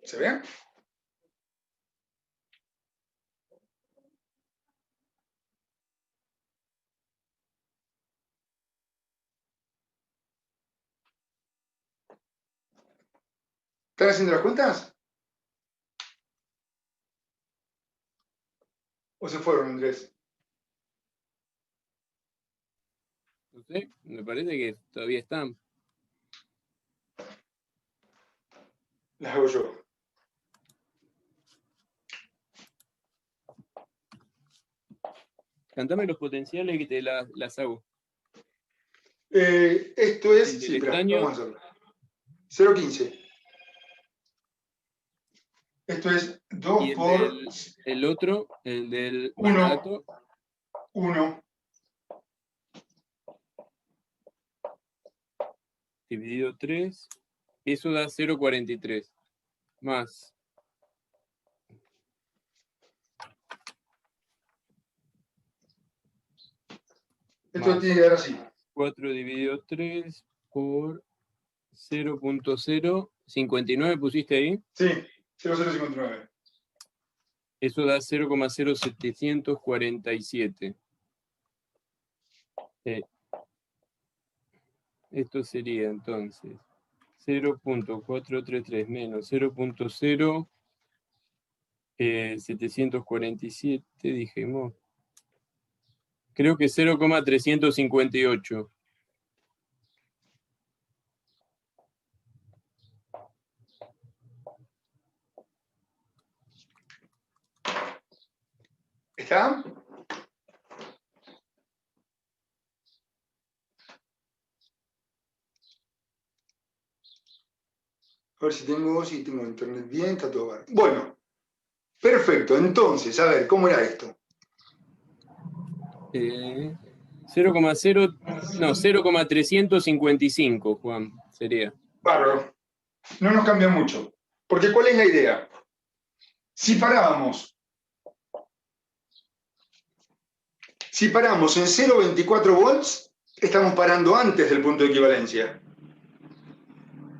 ¿Se ve? ¿Están haciendo las cuentas? ¿O se fueron, Andrés? No sé, me parece que todavía están. Las hago yo. Cantame los potenciales que te las hago. Esto es, El sí, del espera, estaño. vamos a hacerlo. 0,15. Esto es 2 Y por el otro, el del 1, vanato, 1, dividido 3, eso da 0,43. Más esto Más. tiene que dar así. 4 dividido 3 por 0.059 pusiste ahí. Sí, 0,059. Eso da 0,0747. Esto sería entonces 0.433 menos 0.0747, dijimos. Creo que 0,358. ¿Está? A ver si tengo internet bien, está todo bien. Bueno, perfecto. Entonces, a ver, ¿cómo era esto? 0,355, Juan, sería. Bárbaro. No nos cambia mucho. Porque ¿cuál es la idea? Si paramos en 0,24 volts, estamos parando antes del punto de equivalencia.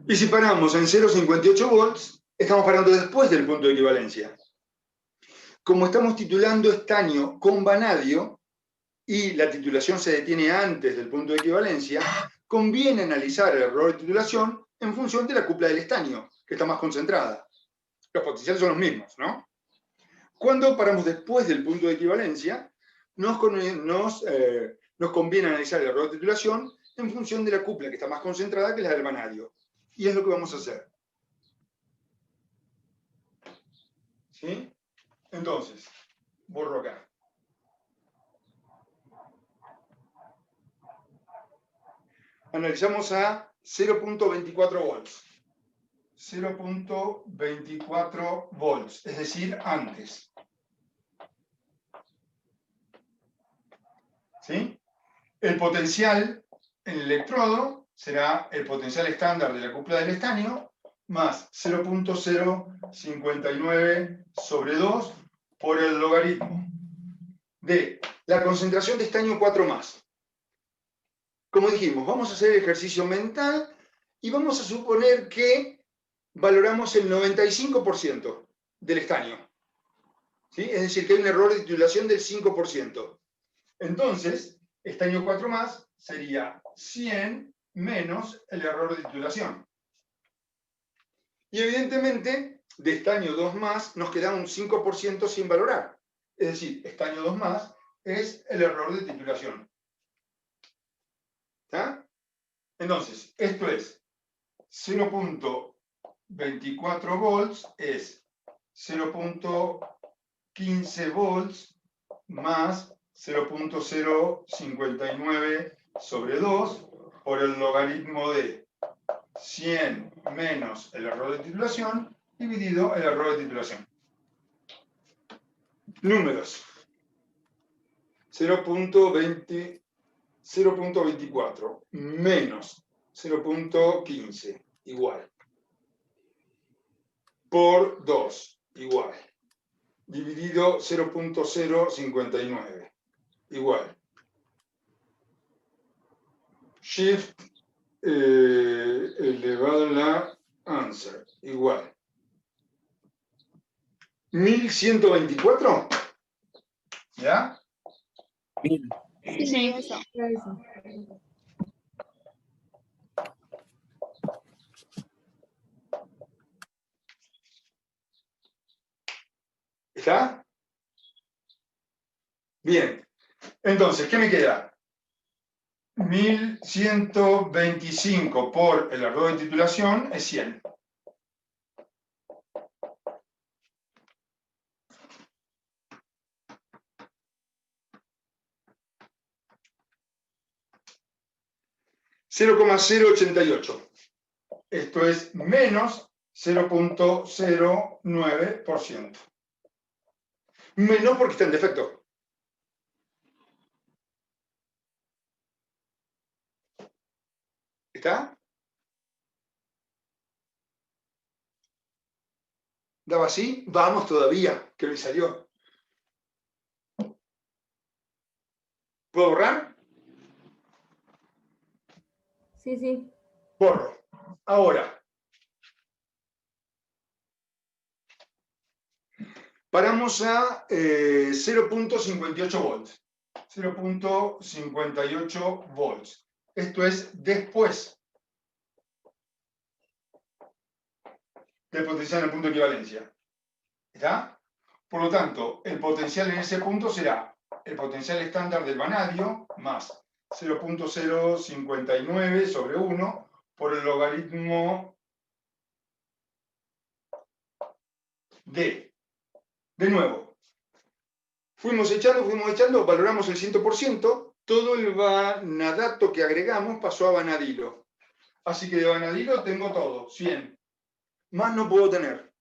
Y si paramos en 0,58 volts, estamos parando después del punto de equivalencia. Como estamos titulando estaño con vanadio, y la titulación se detiene antes del punto de equivalencia, conviene analizar el error de titulación en función de la cupla del estaño, que está más concentrada. Los potenciales son los mismos, ¿no? Cuando paramos después del punto de equivalencia, nos conviene analizar el error de titulación en función de la cupla que está más concentrada, que es la del vanadio. Y es lo que vamos a hacer. ¿Sí? Entonces, borro acá. Analizamos a 0.24 volts. 0.24 volts, es decir, antes. ¿Sí? El potencial en el electrodo será el potencial estándar de la cúpula del estaño más 0.059 sobre 2 por el logaritmo de la concentración de estaño 4+. Como dijimos, vamos a hacer el ejercicio mental y vamos a suponer que valoramos el 95% del estaño. ¿Sí? Es decir, que hay un error de titulación del 5%. Entonces, estaño 4+ sería 100 menos el error de titulación. Y evidentemente, de estaño 2+ nos queda un 5% sin valorar. Es decir, estaño 2+ es el error de titulación. ¿Está? Entonces, esto es 0.24 volts es 0.15 volts más 0.059 sobre 2 por el logaritmo de 100 menos el error de titulación dividido el error de titulación. Números. 0.24 menos 0.15 igual. Por 2 igual. Dividido 0.059 igual. Shift elevado a la answer igual. 1124. ¿Ya? Sí, eso. ¿Está? Bien. Entonces, ¿qué me queda? 1125 por el error de titulación es 100. (0,088). Esto es menos 0.09%. Menos porque está en defecto. ¿Está? ¿Daba así? Vamos todavía, que me salió. ¿Puedo borrar? Sí, sí. Borro. Ahora. Paramos a 0.58 volts. 0.58 volts. Esto es después del potencial en el punto de equivalencia. ¿Está? Por lo tanto, el potencial en ese punto será el potencial estándar del vanadio más 0.059 sobre 1 por el logaritmo de nuevo. Fuimos echando, valoramos el 100%, todo el vanadato que agregamos pasó a vanadilo. Así que de vanadilo tengo todo, 100. Más no puedo tener.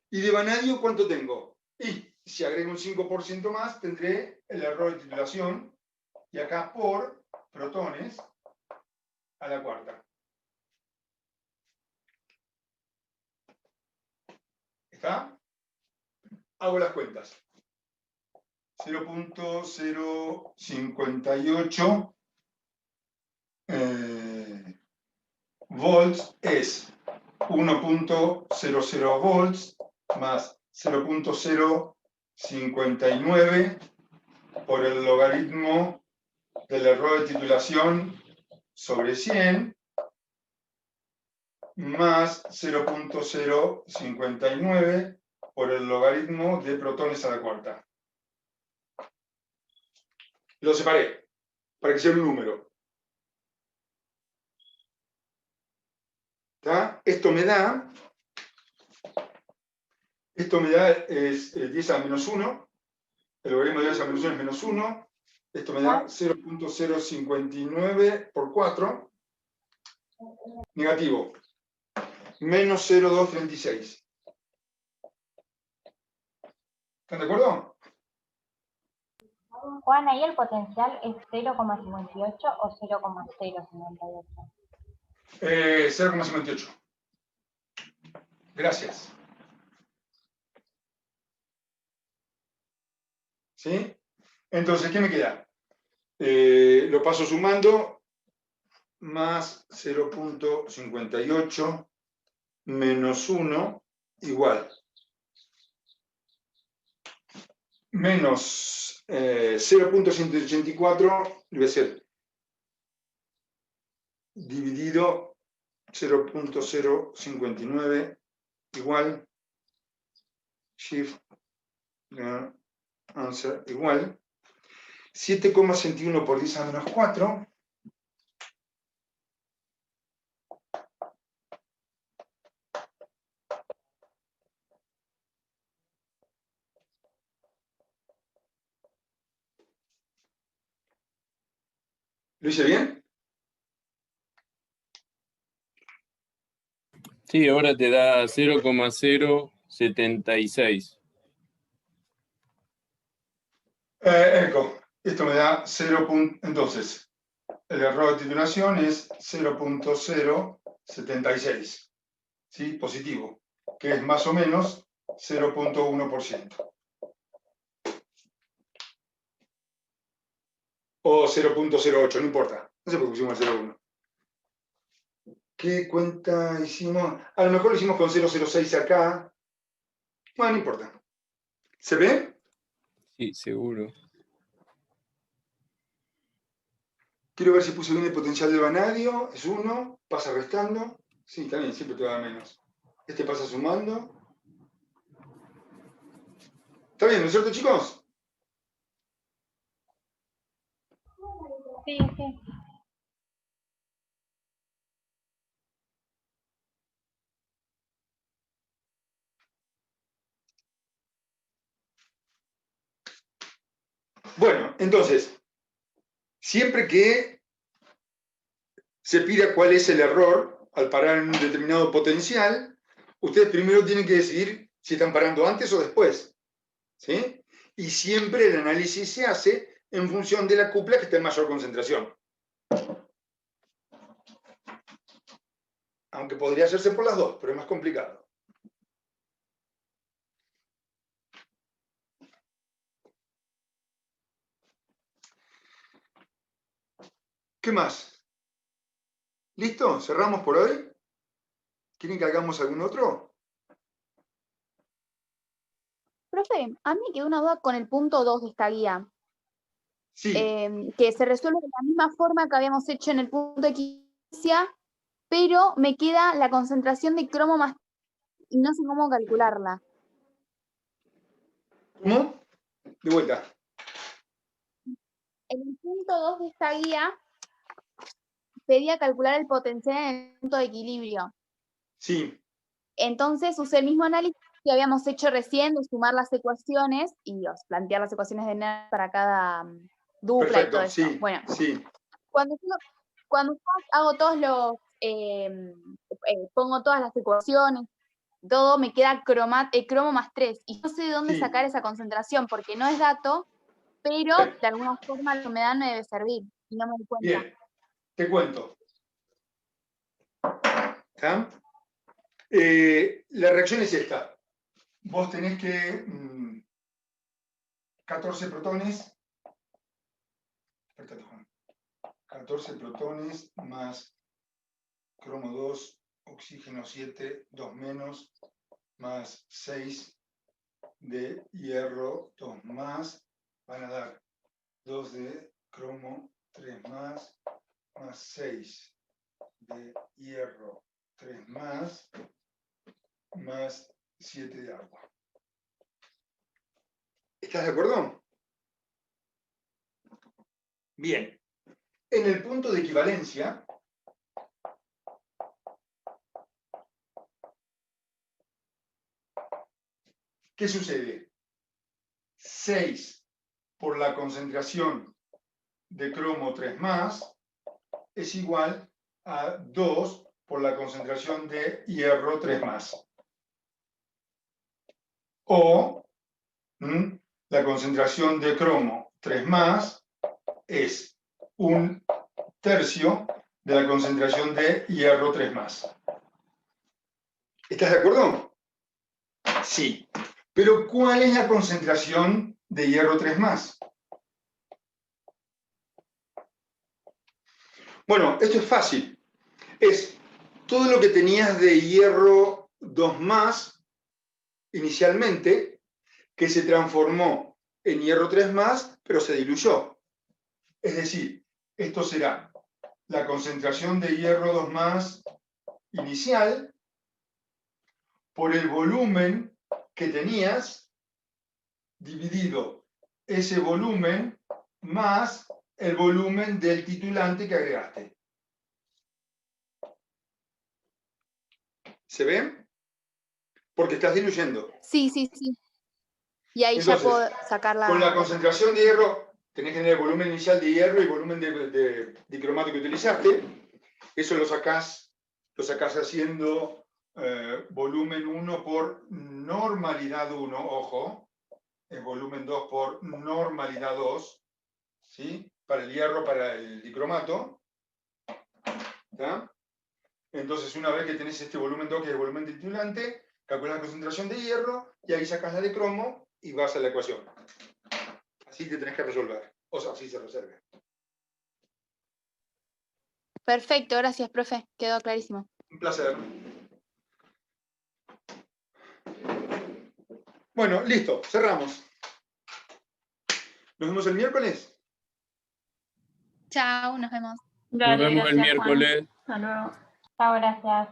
¿Y de vanadio cuánto tengo? Y si agrego un 5% más, tendré el error de titulación, y acá por protones a la cuarta. ¿Está? Hago las cuentas. 0.058 volts es 1.00 volts más 0.059 por el logaritmo del error de titulación sobre 100 más 0.059 por el logaritmo de protones a la cuarta. Lo separé para que sea un número. ¿Está? Esto me da es 10 a la menos 1, el logaritmo de 10 a la menos 1 es menos 1, esto me da 0.059 por 4, negativo, menos 0,236. ¿Están de acuerdo? Juan, ¿ahí el potencial es 0,58 o 0,058? 0,58. Gracias. ¿Sí? Entonces, ¿qué me queda? Lo paso sumando, más 0.58 menos 1 igual. Menos 0.184 debe ser dividido 0.059 igual shift answer igual 7,61 por 10 a menos 4 ¿Lo hice bien? Sí, ahora te da 0,076. Eco, esto me da 0. Entonces, el error de titulación es 0.076, ¿sí? Positivo, que es más o menos 0.1%. O 0.08, no importa. No sé por qué pusimos el 0.1. ¿Qué cuenta hicimos? A lo mejor lo hicimos con 0.06 acá. Bueno, no importa. ¿Se ve? Sí, seguro. Quiero ver si puse bien el potencial del vanadio. Es 1. Pasa restando. Sí, también, siempre te va a dar menos. Este pasa sumando. ¿Está bien, no es cierto, chicos? Sí, sí. Bueno, entonces, siempre que se pida cuál es el error al parar en un determinado potencial, ustedes primero tienen que decidir si están parando antes o después. ¿Sí? Y siempre el análisis se hace en función de la cupla que está en mayor concentración. Aunque podría hacerse por las dos, pero es más complicado. ¿Qué más? ¿Listo? ¿Cerramos por hoy? ¿Quieren que hagamos algún otro? Profe, a mí me quedó una duda con el punto 2 de esta guía. Sí. Que se resuelve de la misma forma que habíamos hecho en el punto de equivalencia, pero me queda la concentración de cromo más y no sé cómo calcularla. ¿Cómo? De vuelta. En el punto 2 de esta guía pedía calcular el potencial en el punto de equilibrio. Sí. Entonces usé el mismo análisis que habíamos hecho recién de sumar las ecuaciones y plantear las ecuaciones de NER para cada dupla. Perfecto, y todo eso. sí, Bueno, sí. Cuando hago todos los, pongo todas las ecuaciones, todo me queda cromo más 3. Y no sé de dónde Sí. sacar esa concentración, porque no es dato, pero de alguna forma lo que me dan me debe servir. Y no me doy cuenta. Bien, te cuento. ¿Está? La reacción es esta. Vos tenés que 14 protones. 14 protones más cromo 2, oxígeno 7, 2 menos, más 6 de hierro 2 más, van a dar 2 de cromo 3 más 6 de hierro 3 más 7 de agua. ¿Estás de acuerdo? Bien. En el punto de equivalencia, ¿qué sucede? 6 por la concentración de cromo 3+, es igual a 2 por la concentración de hierro 3+. O la concentración de cromo 3+ es 1/3 de la concentración de hierro 3+. ¿Estás de acuerdo? Sí. Pero ¿cuál es la concentración de hierro 3+? Bueno, esto es fácil. Es todo lo que tenías de hierro 2+ inicialmente, que se transformó en hierro 3+, pero se diluyó. Es decir, esto será la concentración de hierro 2+ inicial por el volumen que tenías dividido ese volumen más el volumen del titulante que agregaste. ¿Se ven? Porque estás diluyendo. Sí, sí, sí. Y ahí Entonces, ya puedo sacar con la la... concentración de hierro, tenés que tener el volumen inicial de hierro y el volumen de dicromato que utilizaste. Eso lo sacás haciendo volumen 1 por normalidad 1, ojo, el volumen 2 por normalidad 2, ¿sí? Para el hierro, para el dicromato. ¿Está? Entonces, una vez que tenés este volumen 2, que es el volumen del titulante, calculás la concentración de hierro y ahí sacás la de cromo y vas a la ecuación. Así te tenés que resolver. O sea, así se resuelve. Perfecto, gracias, profe. Quedó clarísimo. Un placer. Bueno, listo, cerramos. Nos vemos el miércoles. Chao, nos vemos. Nos vemos el miércoles. Chao, gracias.